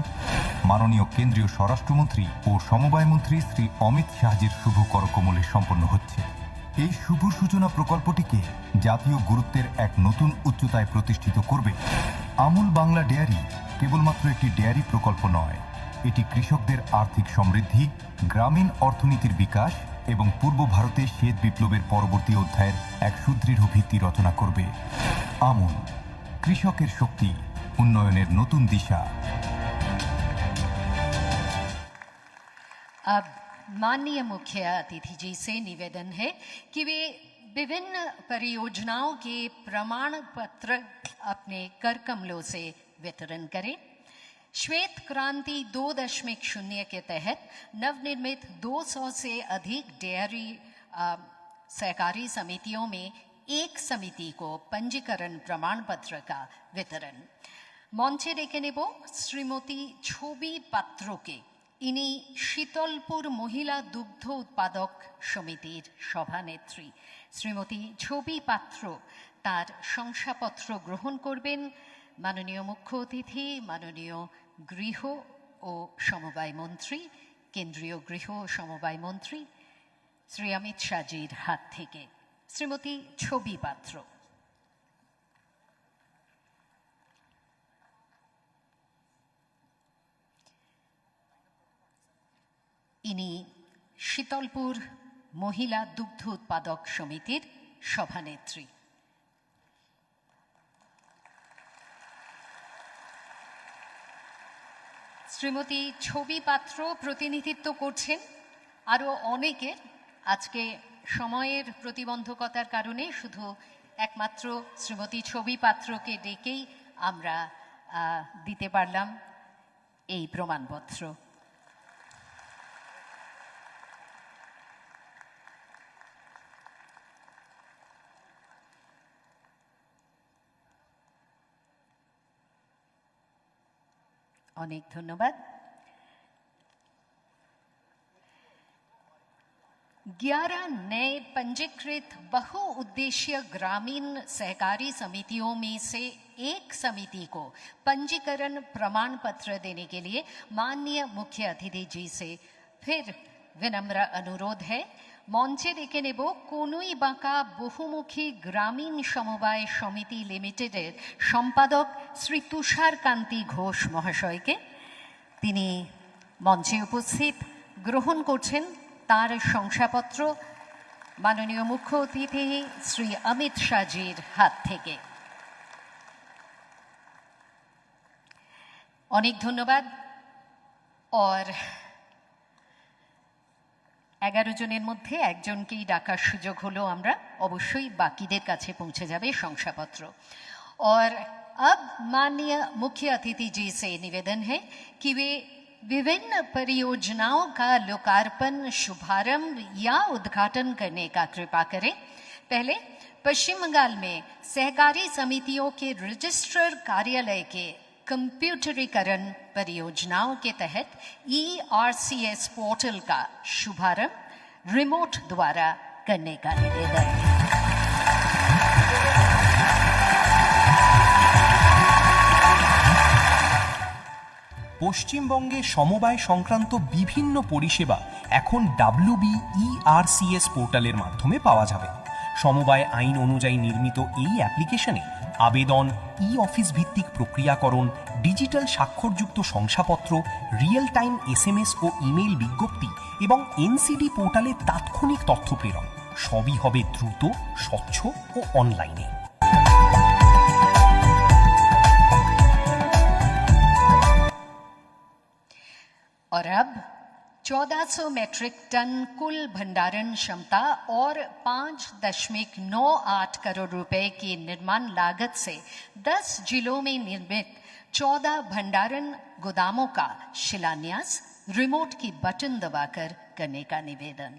মাননীয় কেন্দ্রীয় স্বরাষ্ট্রমন্ত্রী ও সমবায় মন্ত্রী শ্রী অমিত শাহজির শুভ করকমলে সম্পন্ন হচ্ছে। এই শুভ সূচনা প্রকল্পটিকে জাতীয় গুরুত্বের এক নতুন উচ্চতায় প্রতিষ্ঠিত করবে। আমুল বাংলা ডেয়ারি কেবলমাত্র একটি ডেয়ারি প্রকল্প নয়, এটি কৃষকদের আর্থিক সমৃদ্ধি, গ্রামীণ অর্থনীতির বিকাশ এবং পূর্ব ভারতে শ্বেত বিপ্লবের পরবর্তী অধ্যায়ের এক সুদৃঢ় ভিত্তি রচনা করবে। আমুল, কৃষকের শক্তি, উন্নয়নের নতুন দিশা। अब माननीय मुख्य अतिथि जी से निवेदन है कि वे विभिन्न परियोजनाओं के प्रमाण पत्र अपने कर कमलों से वितरण करें। श्वेत क्रांति 2.0 के तहत नवनिर्मित 200 से अधिक डेयरी सहकारी समितियों में एक समिति को पंजीकरण प्रमाण पत्र का वितरण। मंचे डेके नेब श्रीमती छवि पात्रोके, इनी शीतलपुर महिला दुग्ध उत्पादक समितिर सभानेत्री। श्रीमती छवि पात्र तार शंसापत्र ग्रहण करबेन माननीय मुख्य अतिथि माननीय गृह ओ समवाय मंत्री, केंद्रीय गृह ओ समवाय मंत्री श्री अमित शाहजीर हाथ थेके। श्रीमती छवि पात्र। इनी शीतलपुर महिला दुग्ध उत्पादक समितिर सभानेत्री। श्रीमती छवि पात्र प्रतिनिधित्व करছেন আরো অনেকের। আজকে সময়ের প্রতিবন্ধকতার কারণে শুধু একমাত্র শ্রীমতী ছবি পাত্রকে ডেকেই আমরা দিতে পারলাম এই প্রমাণপত্র। অনেক ধন্যবাদ। 11 नए पंजीकृत बहुउद्देशीय ग्रामीण सहकारी समितियों में से एक समिति को पंजीकरण प्रमाण पत्र देने के लिए माननीय मुख्य अतिथि जी से फिर विनम्र अनुरोध है। मंचे डेके नेब कोनुई बांका बहुमुखी ग्रामीण समवाय समिति लिमिटेडेर सम्पादक श्री तुषार कांति घोष महाशय के। तिनी मंचे उपस्थित ग्रहण करছেন तार शंसापत्र माननीय मुख्य अतिथि श्री अमित शाहजीर हाथ थेके। अनेक धन्यवाद। और 11 জনের মধ্যে একজনকেই ডাকার সুযোগ হলো, আমরা অবশ্যই বাকিদের কাছে পৌঁছে যাবে শংসাপত্র। और अब माननीय मुख्य अतिथि जी से निवेदन है कि वे विभिन्न परियोजनाओं का लोकार्पण, शुभारंभ या उद्घाटन करने का कृपा करें। पहले पश्चिम बंगाल में सहकारी समितियों के रजिस्ट्रार कार्यालय के कंप्यूटरीकरण परियोजनाओं के तहत ERCS पोर्टल का शुभारंभ रिमोट द्वारा करने का निवेदन। পশ্চিমবঙ্গে সমবায় সংক্রান্ত বিভিন্ন পরিষেবা এখন WBERCS পোর্টালের মাধ্যমে পাওয়া যাবে। সমবায় আইন অনুযায়ী নির্মিত এই অ্যাপ্লিকেশনে আবেদন, অফিস ভিত্তিক প্রক্রিয়াকরণ, ডিজিটাল স্বাক্ষরযুক্ত শংসাপত্র, রিয়েল টাইম SMS ও ইমেইল বিজ্ঞপ্তি এবং NCD পোর্টালে তাৎক্ষণিক তথ্য প্রেরণ সবই হবে দ্রুত, স্বচ্ছ ও অনলাইনে। और अब 1400 मैट्रिक टन कुल भंडारण क्षमता और 5.98 करोड़ रुपए की निर्माण लागत से 10 जिलों में निर्मित 14 भंडारण गोदामों का शिलान्यास रिमोट की बटन दबाकर करने का निवेदन।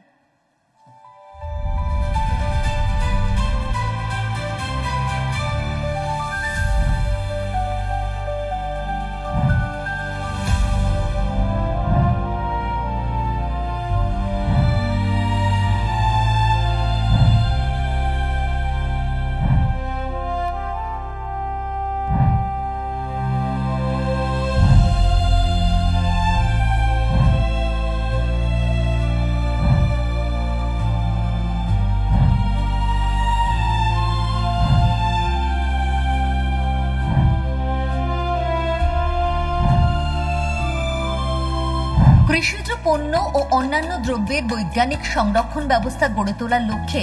কৃষিজ পণ্য ও অন্যান্য দ্রব্যের বৈজ্ঞানিক সংরক্ষণ ব্যবস্থা গড়ে তোলার লক্ষ্যে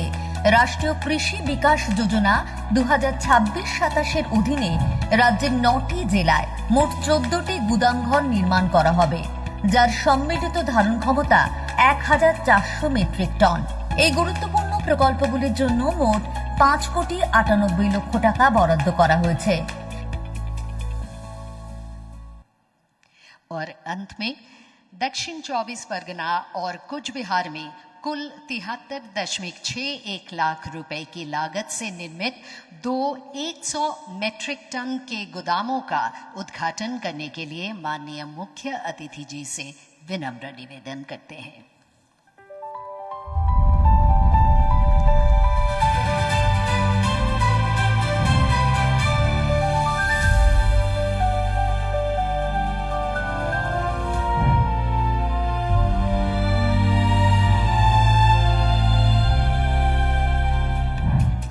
রাষ্ট্রীয় কৃষি বিকাশ যোজনা 2026-27 অধীনে রাজ্যের 9টি জেলায় মোট 14টি গুদামঘর নির্মাণ করা হবে, যার সম্মিলিত ধারণ ক্ষমতা 1400 মেট্রিক টন। এই গুরুত্বপূর্ণ প্রকল্পগুলির জন্য মোট 5,98,00,000 টাকা বরাদ্দ করা হয়েছে। और अंत में दक्षिण 24 परगना और कुछ बिहार में कुल 73.61 लाख रुपए की लागत से निर्मित 100 मेट्रिक टन के गोदामों का उद्घाटन करने के लिए माननीय मुख्य अतिथि जी से विनम्र निवेदन करते हैं।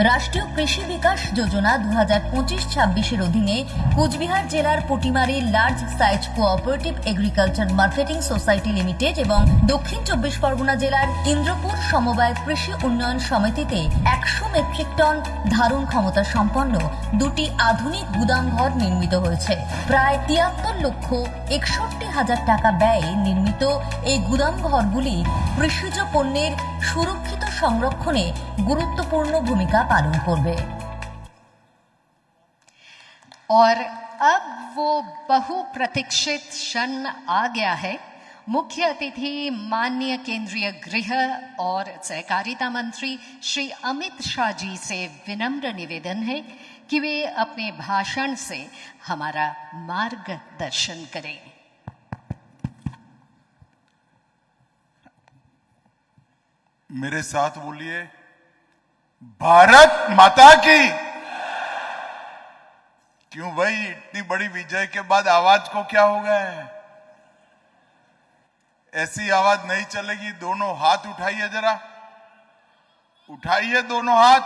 রাষ্ট্রীয় কৃষি বিকাশ যোজনা 2025-26 অধীনে কোচবিহার জেলার Patimari large size cooperative agriculture marketing society limited এবং দক্ষিণ 24 পরগনা জেলার ইন্দ্রপুর সমবায় কৃষি উন্নয়ন সমিতিতে 100 মেট্রিক টন ধারণ ক্ষমতা সম্পন্ন দুটি আধুনিক গুদামঘর নির্মিত হয়েছে। প্রায় 73,61,000 টাকা ব্যয়ে নির্মিত এই গুদামঘরগুলি কৃষিজ পণ্যের সুরক্ষিত সংরক্ষণে গুরুত্বপূর্ণ ভূমিকা पालन करबे। और अब वो बहुप्रतीक्षित क्षण आ गया है। मुख्य अतिथि माननीय केंद्रीय गृह और सहकारिता मंत्री श्री अमित शाह जी से विनम्र निवेदन है कि वे अपने भाषण से हमारा मार्गदर्शन करें। मेरे साथ बोलिए, भारत माता की। क्यों भाई, इतनी बड़ी विजय के बाद आवाज को क्या हो गया है? ऐसी आवाज नहीं चलेगी। दोनों हाथ उठाइए, जरा उठाइए दोनों हाथ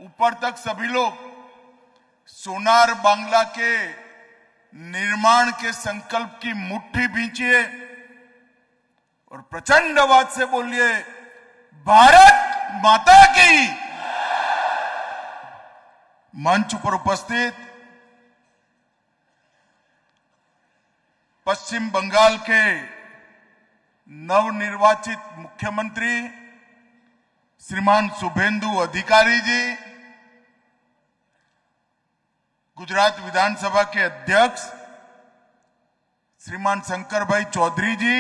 ऊपर तक सभी लोग। सोनार बांग्ला के निर्माण के संकल्प की मुट्ठी भींचिए और प्रचंड आवाज से बोलिए, भारत माता की। मंच पर उपस्थित पश्चिम बंगाल के नवनिर्वाचित मुख्यमंत्री श्रीमान शुभेंदु अधिकारी जी, गुजरात विधानसभा के अध्यक्ष श्रीमान शंकर भाई चौधरी जी,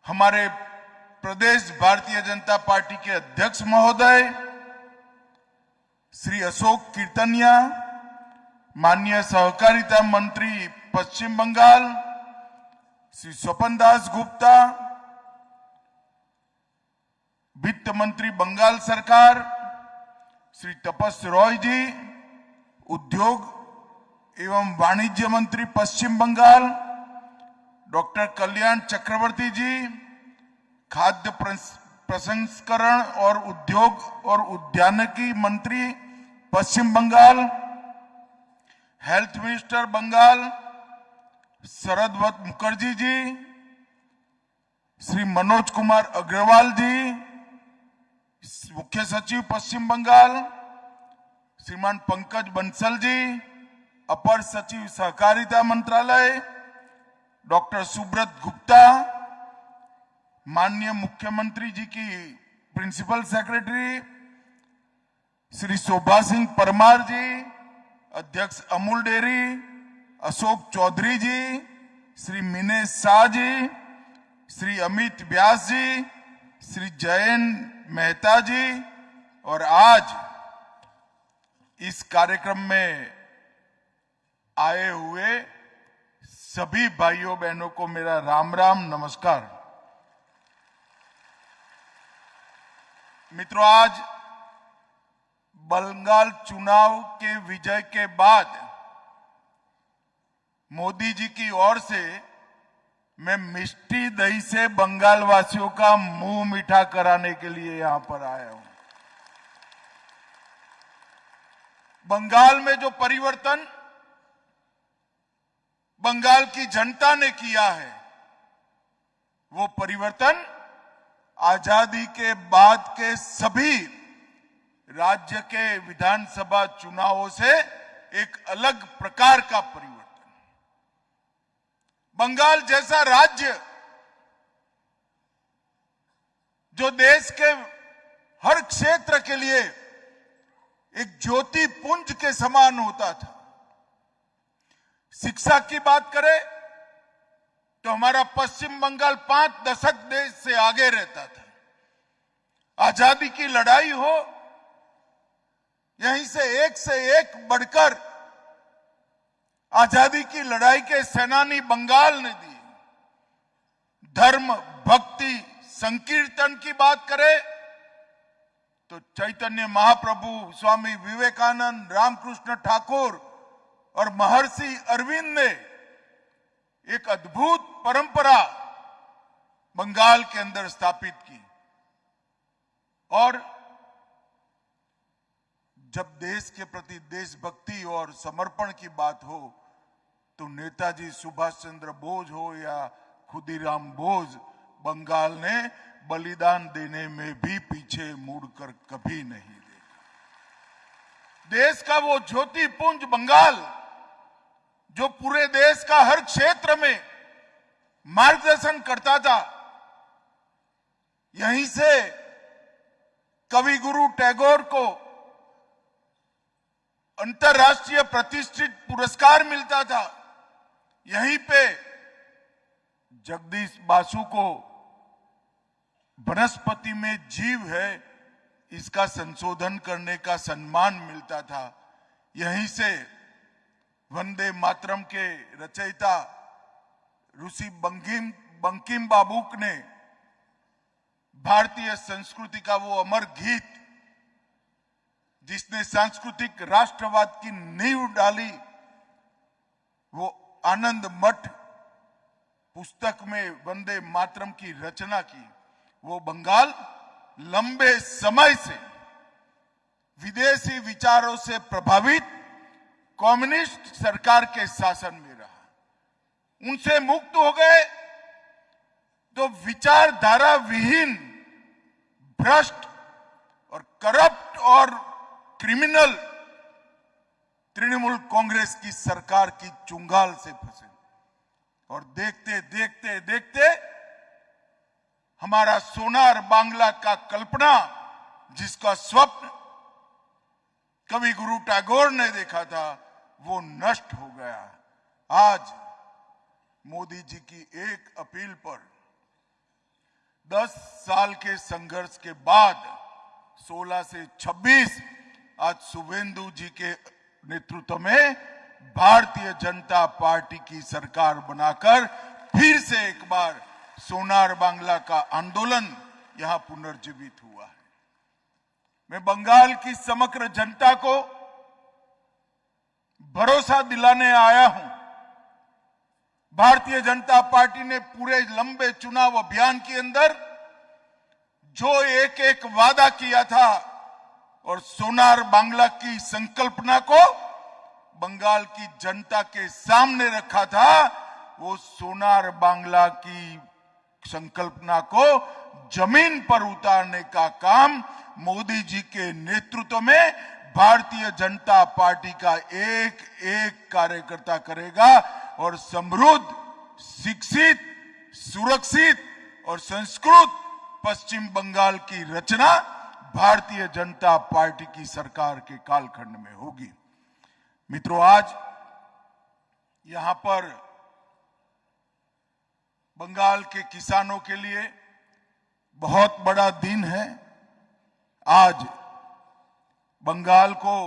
हमारे प्रदेश भारतीय जनता पार्टी के अध्यक्ष महोदय श्री अशोक कीर्तनिया, माननीय सहकारिता मंत्री पश्चिम बंगाल श्री स्वपन दास गुप्ता, वित्त मंत्री बंगाल सरकार श्री तपस रॉय जी, उद्योग एवं वाणिज्य मंत्री पश्चिम बंगाल डॉक्टर कल्याण चक्रवर्ती जी, खाद्य प्रसंस्करण और उद्योग और उद्यानिकी मंत्री पश्चिम बंगाल, हेल्थ मिनिस्टर बंगाल शरद मुखर्जी जी, श्री मनोज कुमार अग्रवाल जी, मुख्य सचिव पश्चिम बंगाल श्रीमान पंकज बंसल जी, अपर सचिव सहकारिता मंत्रालय डॉक्टर सुब्रत गुप्ता, माननीय मुख्यमंत्री जी की प्रिंसिपल सेक्रेटरी श्री शोभा सिंह परमार जी, अध्यक्ष अमूल डेयरी अशोक चौधरी जी, श्री मिनेश शाह जी, श्री अमित व्यास जी, श्री जयंत मेहता जी, और आज इस कार्यक्रम में आए हुए सभी भाइयों बहनों को मेरा राम राम नमस्कार। मित्रों, आज बंगाल चुनाव के विजय के बाद मोदी जी की ओर से मैं मिष्टी दही से बंगाल वासियों का मुंह मीठा कराने के लिए यहां पर आया हूं। बंगाल में जो परिवर्तन बंगाल की जनता ने किया है, वो परिवर्तन आजादी के बाद के सभी राज्य के विधानसभा चुनावों से एक अलग प्रकार का परिवर्तन। बंगाल जैसा राज्य जो देश के हर क्षेत्र के लिए एक ज्योति पुंज के समान होता था। शिक्षा की बात करें तो हमारा पश्चिम बंगाल 5 दशक देश से आगे रहता था। आजादी की लड़ाई हो, यहीं से एक बढ़कर आजादी की लड़ाई के सेनानी बंगाल ने दिए। धर्म, भक्ति, संकीर्तन की बात करें तो चैतन्य महाप्रभु, स्वामी विवेकानंद, रामकृष्ण ठाकुर और महर्षि अरविंद ने एक अद्भुत परंपरा बंगाल के अंदर स्थापित की। और जब देश के प्रति देशभक्ति और समर्पण की बात हो तो नेताजी सुभाष चंद्र बोस हो या खुदीराम बोस, बंगाल ने बलिदान देने में भी पीछे मुड़कर कभी नहीं देखा। देश का वो ज्योतिपुंज बंगाल जो पूरे देश का हर क्षेत्र में मार्गदर्शन करता था, यहीं से कवि गुरु टैगोर को अंतर्राष्ट्रीय प्रतिष्ठित पुरस्कार मिलता था। यहीं पे जगदीश बासु को वनस्पति में जीव है इसका संशोधन करने का सम्मान मिलता था। यहीं से वंदे मातरम के रचयिता ऋषि बंकिम बाबूक ने भारतीय संस्कृति का वो अमर गीत जिसने सांस्कृतिक राष्ट्रवाद की नींव डाली, वो आनंद मठ पुस्तक में वंदे मातरम की रचना की। वो बंगाल लंबे समय से विदेशी विचारों से प्रभावित कम्युनिस्ट सरकार के शासन में रहा। उनसे मुक्त हो गए तो विचारधारा विहीन, भ्रष्ट और करप्ट और क्रिमिनल तृणमूल कांग्रेस की सरकार की चुंगाल से फंसे और देखते देखते देखते हमारा सोनार बांग्ला का कल्पना, जिसका स्वप्न कवि गुरु टैगोर ने देखा था, वो नष्ट हो गया। आज मोदी जी की एक अपील पर 10 साल के संघर्ष के बाद 16 से 26 आज शुभेंदु जी के नेतृत्व में भारतीय जनता पार्टी की सरकार बनाकर फिर से एक बार सोनार बांग्ला का आंदोलन यहां पुनर्जीवित हुआ है। मैं बंगाल की समग्र जनता को भरोसा दिलाने आया हूं। भारतीय जनता पार्टी ने पूरे लंबे चुनाव अभियान के अंदर जो एक एक वादा किया था और सोनार बांग्ला की संकल्पना को बंगाल की जनता के सामने रखा था, वो सोनार बांग्ला की संकल्पना को जमीन पर उतारने का काम मोदी जी के नेतृत्व में भारतीय जनता पार्टी का एक एक कार्यकर्ता करेगा और समृद्ध, शिक्षित, सुरक्षित और संस्कृत पश्चिम बंगाल की रचना भारतीय जनता पार्टी की सरकार के कालखंड में होगी। मित्रों, आज यहां पर बंगाल के किसानों के लिए बहुत बड़ा दिन है। आज बंगाल को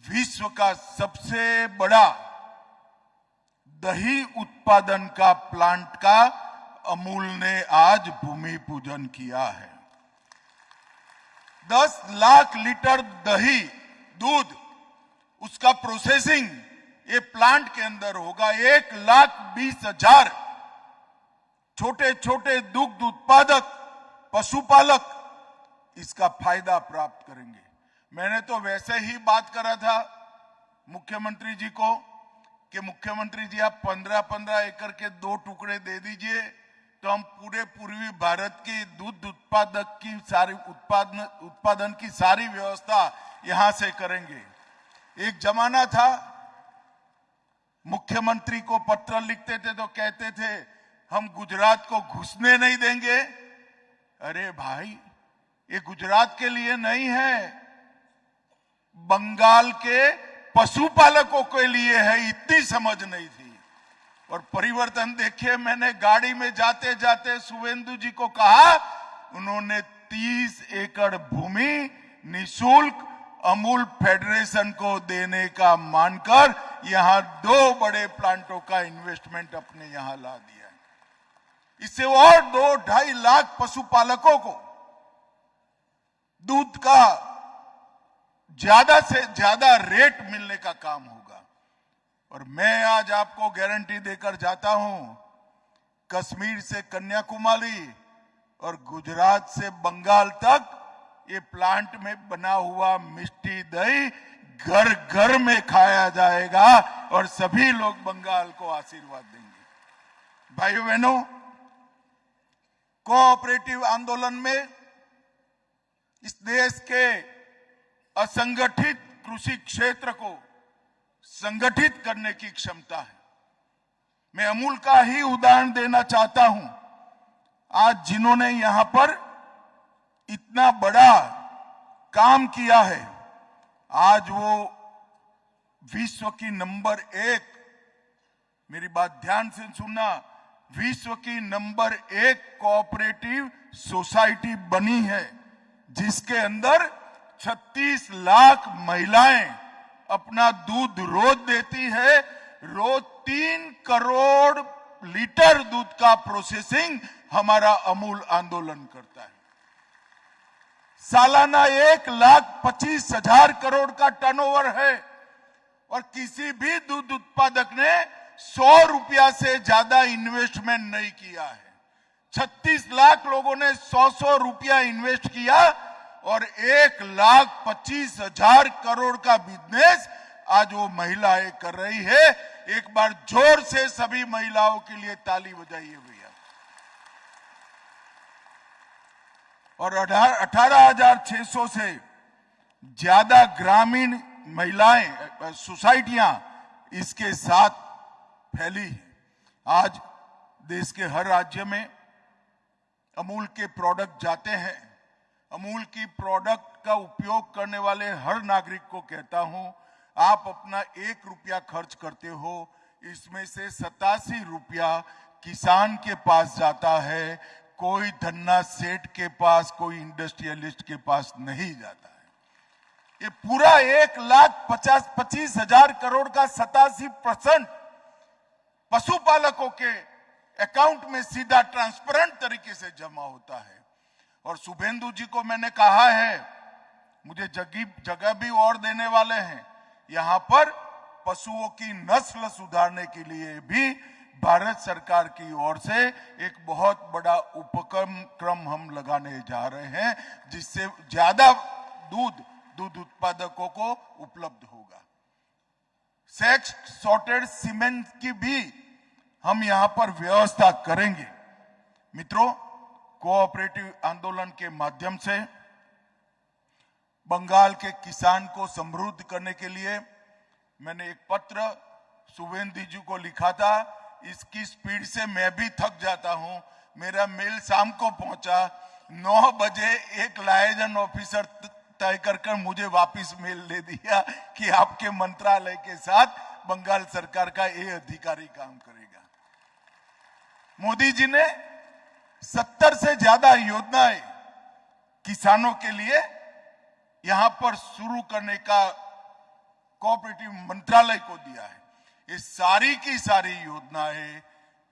विश्व का सबसे बड़ा दही उत्पादन का प्लांट का अमूल ने आज भूमि पूजन किया है। 10 लाख लीटर दही, दूध, उसका प्रोसेसिंग ये प्लांट के अंदर होगा। 1,20,000 छोटे छोटे दुग्ध उत्पादक, पशुपालक इसका फायदा प्राप्त करेंगे। मैंने तो वैसे ही बात करा था मुख्यमंत्री जी को कि मुख्यमंत्री जी आप 15-15 एकड़ के 2 टुकड़े दे दीजिए तो हम पूरे पूर्वी भारत की दूध उत्पादक की सारी उत्पादन की सारी व्यवस्था यहां से करेंगे। एक जमाना था मुख्यमंत्री को पत्र लिखते थे तो कहते थे हम गुजरात को घुसने नहीं देंगे। अरे भाई, ये गुजरात के लिए नहीं है, बंगाल के पशुपालकों के लिए है। इतनी समझ नहीं थी। और परिवर्तन देखिए, मैंने गाड़ी में जाते जाते शुभेंदु जी को कहा, उन्होंने 30 एकड़ भूमि निशुल्क अमूल फेडरेशन को देने का मानकर यहां 2 बड़े प्लांटों का इन्वेस्टमेंट अपने यहां ला दिया। इससे और 2-2.5 लाख पशुपालकों को दूध का ज्यादा से ज्यादा रेट मिलने का काम होगा। और मैं आज आपको गारंटी देकर जाता हूं, कश्मीर से कन्याकुमारी और गुजरात से बंगाल तक ये प्लांट में बना हुआ मिष्टी दही घर घर में खाया जाएगा और सभी लोग बंगाल को आशीर्वाद देंगे। भाइयों बहनों, कोऑपरेटिव आंदोलन में इस देश के असंगठित कृषि क्षेत्र को संगठित करने की क्षमता है। मैं अमूल का ही उदाहरण देना चाहता हूं। आज जिन्होंने यहां पर इतना बड़ा काम किया है, आज वो विश्व की नंबर 1, मेरी बात ध्यान से सुनना, विश्व की नंबर 1 कोऑपरेटिव सोसाइटी बनी है, जिसके अंदर 36 लाख महिलाएं अपना दूध रोज देती है। रोज 3 करोड़ लीटर दूध का प्रोसेसिंग हमारा अमूल आंदोलन करता है। सालाना 1,25,000 करोड़ का टर्नओवर है और किसी भी दूध उत्पादक ने 100 रुपया से ज्यादा इन्वेस्टमेंट नहीं किया है। 36 लाख लोगों ने 100 रुपया इन्वेस्ट किया और 1,25,000 करोड़ का बिजनेस आज वो महिलाएं कर रही है। एक बार जोर से सभी महिलाओं के लिए ताली बजाइए भैया। और 18,600 से ज्यादा ग्रामीण महिलाएं सोसाइटियां इसके साथ फैली। आज देश के हर राज्य में अमूल के प्रोडक्ट जाते हैं। अमूल की प्रोडक्ट का उपयोग करने वाले हर नागरिक को कहता हूं, आप अपना 1 रुपया खर्च करते हो, इसमें से 87 रुपया किसान के पास जाता है, कोई धन्ना सेठ के पास, कोई इंडस्ट्रियलिस्ट के पास नहीं जाता है। ये पूरा 1,25,000 करोड़ का 87% पशुपालकों के अकाउंट में सीधा ट्रांसपेरेंट तरीके से जमा होता है। और शुभेंदु जी को मैंने कहा है, मुझे जगह भी और देने वाले हैं। यहां पर पशुओं की नस्ल सुधारने के लिए भी भारत सरकार की ओर से एक बहुत बड़ा उपक्रम हम लगाने जा रहे हैं, जिससे ज्यादा दूध उत्पादकों को उपलब्ध होगा। सेक्स सॉर्टेड सीमेंट की भी हम यहां पर व्यवस्था करेंगे। मित्रों, कोऑपरेटिव आंदोलन के माध्यम से बंगाल के किसान को समृद्ध करने के लिए मैंने एक पत्र शुभेंदु जी को लिखा था। इसकी स्पीड से मैं भी थक जाता हूं। मेरा मेल शाम को पहुंचा, 9 बजे एक लायजन ऑफिसर तय कर मुझे वापस मेल दे दिया कि आपके मंत्रालय के साथ बंगाल सरकार का ये अधिकारी काम करेगा। मोदी जी ने 70 से ज्यादा योजनाएं किसानों के लिए यहां पर शुरू करने का कोऑपरेटिव मंत्रालय को दिया है। ये सारी की सारी योजनाएं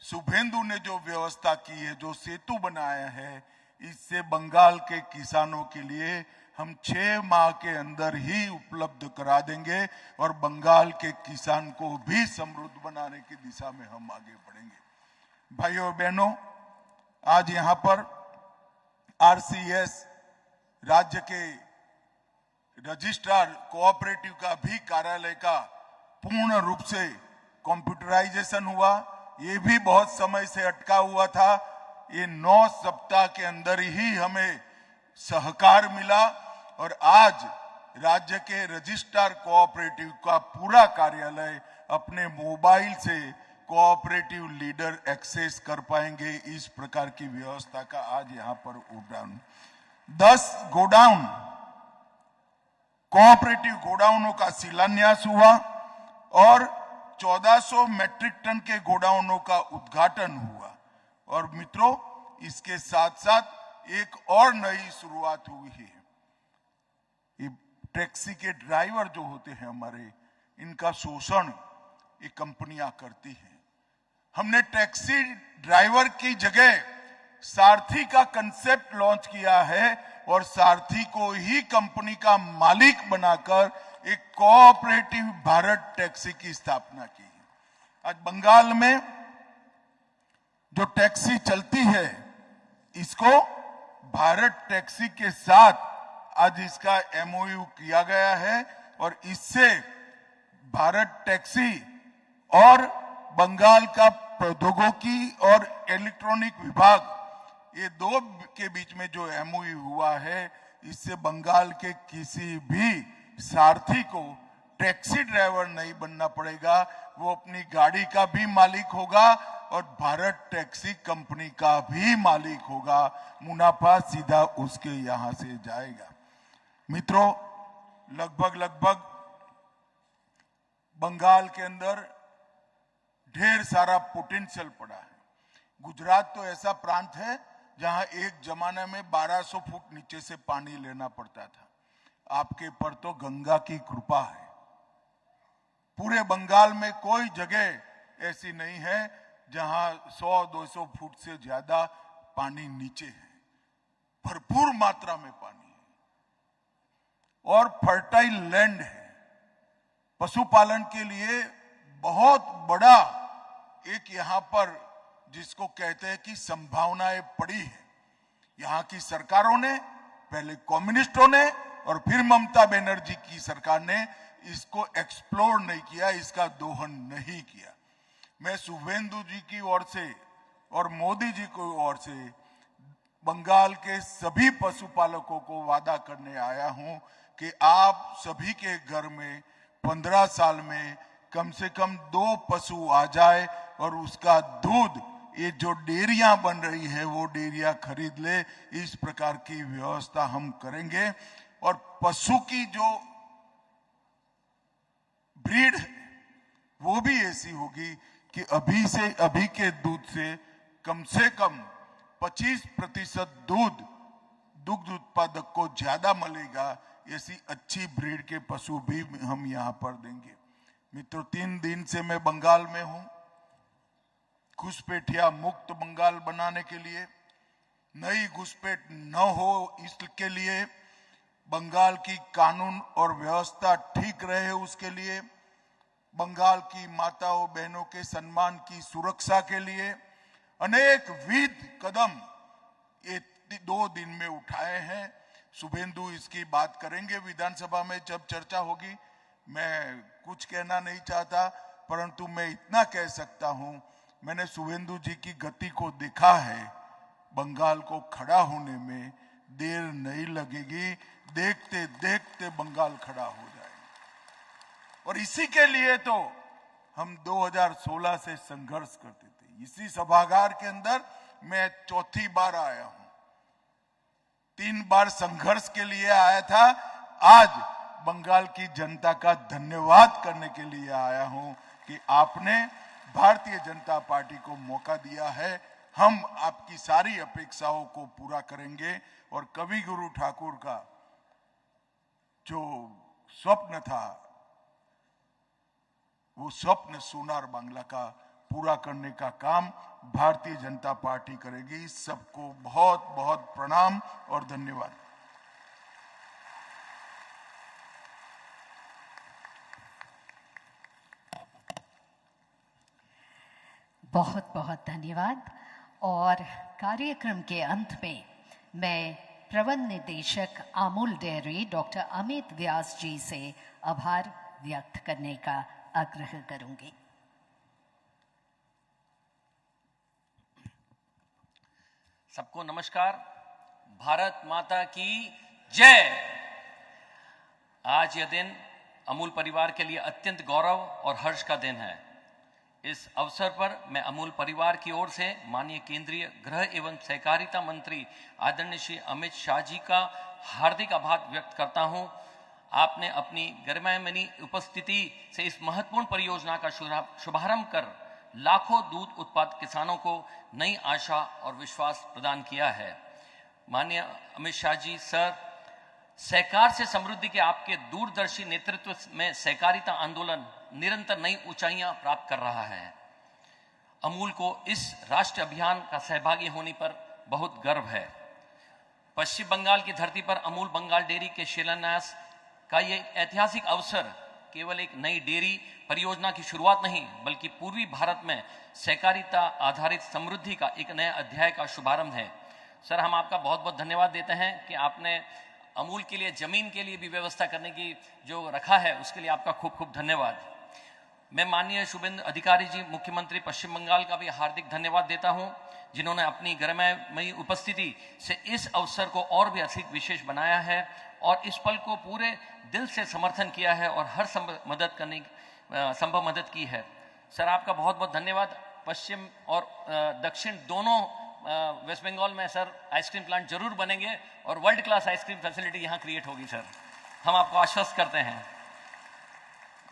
शुभेंदु ने जो व्यवस्था की है, जो सेतु बनाया है, इससे बंगाल के किसानों के लिए हम 6 माह के अंदर ही उपलब्ध करा देंगे और बंगाल के किसान को भी समृद्ध बनाने की दिशा में हम आगे बढ़ेंगे। भाइयों बहनों, आज यहां पर आरसीएस राज्य के रजिस्ट्रार कोऑपरेटिव का भी कार्यालय का पूर्ण रूप से कंप्यूटराइजेशन हुआ, ये भी बहुत समय से अटका हुआ था। ये 9 सप्ताह के अंदर ही हमें सहकार मिला और आज राज्य के रजिस्ट्रार कोऑपरेटिव का पूरा कार्यालय अपने मोबाइल से कोऑपरेटिव लीडर एक्सेस कर पाएंगे। इस प्रकार की व्यवस्था का आज यहां पर उद्घाटन। 10 गोडाउन कोऑपरेटिव गोडाउनों का शिलान्यास हुआ और 1400 मैट्रिक टन के गोडाउनों का उद्घाटन हुआ। और मित्रों, इसके साथ साथ एक और नई शुरुआत हुई है। ये टैक्सी के ड्राइवर जो होते हैं हमारे, इनका शोषण ये कंपनियां करती हैं। हमने टैक्सी ड्राइवर की जगह सारथी का कंसेप्ट लॉन्च किया है और सारथी को ही कंपनी का मालिक बनाकर एक कोऑपरेटिव भारत टैक्सी की स्थापना की है। आज बंगाल में जो टैक्सी चलती है, इसको भारत टैक्सी के साथ आज इसका एमओयू किया गया है और इससे भारत टैक्सी और बंगाल का प्रौद्योगिकी और इलेक्ट्रॉनिक विभाग, ये दो के बीच में जो एमओयू हुआ है, इससे बंगाल के किसी भी सारथी को टैक्सी ड्राइवर नहीं बनना पड़ेगा। वो अपनी गाड़ी का भी मालिक होगा और भारत टैक्सी कंपनी का भी मालिक होगा। मुनाफा सीधा उसके यहां से जाएगा। मित्रों, लगभग बंगाल के अंदर ढेर सारा पोटेंशियल पड़ा है। गुजरात तो ऐसा प्रांत है जहां एक जमाने में 1200 फुट नीचे से पानी लेना पड़ता था। आपके पर तो गंगा की कृपा है। पूरे बंगाल में कोई जगह ऐसी नहीं है जहां 100-200 फुट से ज्यादा पानी नीचे है। भरपूर मात्रा में पानी है और फर्टाइल लैंड है। पशुपालन के लिए बहुत बड़ा एक यहां पर जिसको कहते हैं कि संभावनाएं पड़ी है। यहां की सरकारों ने, पहले कम्युनिस्टों ने और फिर ममता बनर्जी की सरकार ने इसको एक्सप्लोर नहीं किया, इसका दोहन नहीं किया। मैं शुभेंदु जी की ओर से और मोदी जी की ओर से बंगाल के सभी पशुपालकों को वादा करने आया हूं कि आप सभी के घर में 15 साल में कम से कम 2 पशु आ जाए और उसका दूध, ये जो डेयरियां बन रही है वो डेयरियां खरीद ले। इस प्रकार की व्यवस्था हम करेंगे और पशु की जो ब्रीड है वो भी ऐसी होगी कि अभी के दूध से कम 25% दुग्ध उत्पादक को ज्यादा मिलेगा। ऐसी अच्छी ब्रीड के पशु भी हम यहां पर देंगे। मित्रों, 3 दिन से मैं बंगाल में हूं। घुसपैठिया मुक्त बंगाल बनाने के लिए, नई घुसपैठ न हो इसके लिए, बंगाल की कानून और व्यवस्था ठीक रहे उसके लिए, बंगाल की माताओं बहनों के सम्मान की सुरक्षा के लिए अनेक विध कदम ये 2 दिन में उठाए हैं। शुभेंदु इसकी बात करेंगे विधानसभा में जब चर्चा होगी। मैं कुछ कहना नहीं चाहता, परंतु मैं इतना कह सकता हूं, मैंने शुभेंदु जी की गति को देखा है। बंगाल को खड़ा होने में देर नहीं लगेगी। देखते देखते बंगाल खड़ा हो जाएगा। और इसी के लिए तो हम 2016 से संघर्ष करते थे। इसी सभागार के अंदर मैं 4थी बार आया हूं। 3 बार संघर्ष के लिए आया था। आज बंगाल की जनता का धन्यवाद करने के लिए आया हूं कि आपने भारतीय जनता पार्टी को मौका दिया है। हम आपकी सारी अपेक्षाओं को पूरा करेंगे और कवि गुरु ठाकुर का जो स्वप्न था, वो स्वप्न सोनार बांग्ला का पूरा करने का काम भारतीय जनता पार्टी करेगी। सबको बहुत बहुत प्रणाम और धन्यवाद। बहुत बहुत धन्यवाद। और कार्यक्रम के अंत में मैं प्रबंध निदेशक अमूल डेयरी डॉक्टर अमित व्यास जी से आभार व्यक्त करने का आग्रह करूंगी। सबको नमस्कार। भारत माता की जय। आज यह दिन अमूल परिवार के लिए अत्यंत गौरव और हर्ष का दिन है। इस अवसर पर मैं अमूल परिवार की ओर से माननीय केंद्रीय गृह एवं सहकारिता मंत्री आदरणीय श्री अमित शाह जी का हार्दिक आभार व्यक्त करता हूं। आपने अपनी गरिमामयी उपस्थिति से इस महत्वपूर्ण परियोजना का शुभारंभ कर लाखों दूध उत्पादक किसानों को नई आशा और विश्वास प्रदान किया है। माननीय अमित शाह जी सर, सहकार से समृद्धि के आपके दूरदर्शी नेतृत्व में सहकारिता आंदोलन निरंतर नई ऊंचाइयां प्राप्त कर रहा है। अमूल को इस राष्ट्रीय अभियान का सहभागी होने पर बहुत गर्व है। पश्चिम बंगाल की धरती पर अमूल बंगाल डेयरी के शिलान्यास का ये ऐतिहासिक अवसर केवल एक नई डेयरी परियोजना की शुरुआत नहीं, बल्कि पूर्वी भारत में सहकारिता आधारित समृद्धि का एक नया अध्याय का शुभारंभ है। सर, हम आपका बहुत बहुत धन्यवाद देते हैं कि आपने अमूल के लिए जमीन के लिए भी व्यवस्था करने की जो रखा है, उसके लिए आपका खूब खूब धन्यवाद। मैं माननीय शुभेंदु अधिकारी जी, मुख्यमंत्री पश्चिम बंगाल का भी हार्दिक धन्यवाद देता हूं, जिन्होंने अपनी गरिमामयी उपस्थिति से इस अवसर को और भी अधिक विशेष बनाया है और इस पल को पूरे दिल से समर्थन किया है और हर संभव मदद की है। सर, आपका बहुत बहुत धन्यवाद। पश्चिम और दक्षिण दोनों वेस्ट बंगाल में सर आइसक्रीम प्लांट जरूर बनेंगे और वर्ल्ड क्लास आइसक्रीम फैसिलिटी यहाँ क्रिएट होगी सर, हम आपको आश्वस्त करते हैं।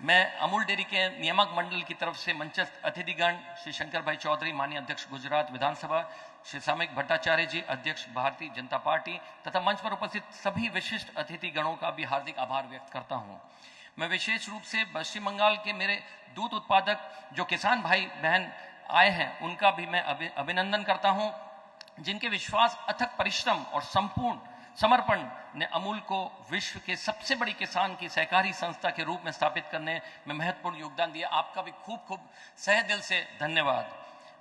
मैं अमूल डेयरी के नियामक मंडल की तरफ से मंचस्थ अतिथिगण श्री शंकर भाई चौधरी, माननीय अध्यक्ष गुजरात विधानसभा, श्री सामयिक भट्टाचार्य जी, अध्यक्ष भारतीय जनता पार्टी, तथा मंच पर उपस्थित सभी विशिष्ट अतिथिगणों का भी हार्दिक आभार व्यक्त करता हूं। मैं विशेष रूप से पश्चिम बंगाल के मेरे दूध उत्पादक जो किसान भाई बहन आए हैं, उनका भी मैं अभिनंदन करता हूं, जिनके विश्वास, अथक परिश्रम और संपूर्ण समर्पण ने अमूल को विश्व के सबसे बड़ी किसान की सहकारी संस्था के रूप में स्थापित करने में महत्वपूर्ण योगदान दिया। आपका भी खूब खूब सहे दिल से धन्यवाद।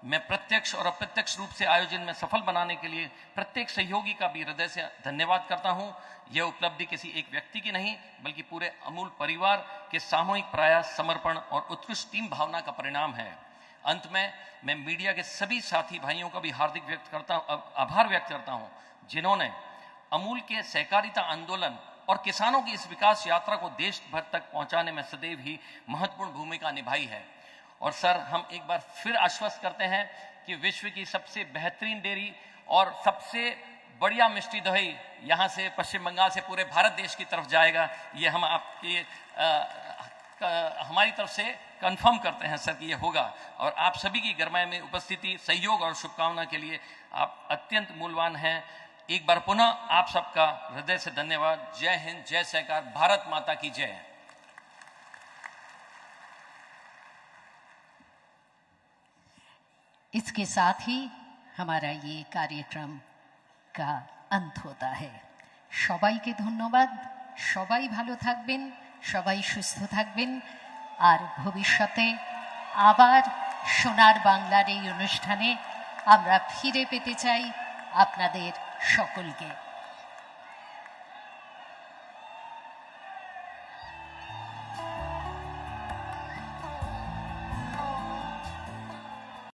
मैं प्रत्यक्ष और अप्रत्यक्ष रूप से आयोजन में सफल बनाने के लिए प्रत्येक सहयोगी का भी हृदय से धन्यवाद करता हूं। यह उपलब्धि किसी एक व्यक्ति की नहीं, बल्कि पूरे अमूल परिवार के सामूहिक प्रयास, समर्पण और उत्कृष्ट टीम भावना का परिणाम है। अंत में मैं मीडिया के सभी साथी भाइयों का भी हार्दिक आभार व्यक्त करता हूं, जिन्होंने अमूल के सहकारिता आंदोलन और किसानों की इस विकास यात्रा को देश भर तक पहुंचाने में सदैव ही महत्वपूर्ण भूमिका निभाई है। और सर, हम एक बार फिर आश्वस्त करते हैं कि विश्व की सबसे बेहतरीन डेयरी और सबसे बढ़िया मिष्टी दही यहाँ से पश्चिम बंगाल से पूरे भारत देश की तरफ जाएगा। ये हम आपकी हमारी तरफ से कंफर्म करते हैं सर कि ये होगा। और आप सभी की गरिमा में उपस्थिति, सहयोग और शुभकामना के लिए आप अत्यंत मूल्यवान हैं। एक बार पुनः आप सबका हृदय से धन्यवाद। जय हिंद, जय सहकार, भारत माता की जय। इसके साथ ही हमारा ये कार्यक्रम का अंत होता है। সবাইকে ধন্যবাদ। সবাই ভালো থাকবেন, সবাই সুস্থ থাকবেন, আর ভবিষ্যতে আবার সোনার বাংলার এই অনুষ্ঠানে আমরা ফিরে পেতে চাই আপনাদের সকলকে।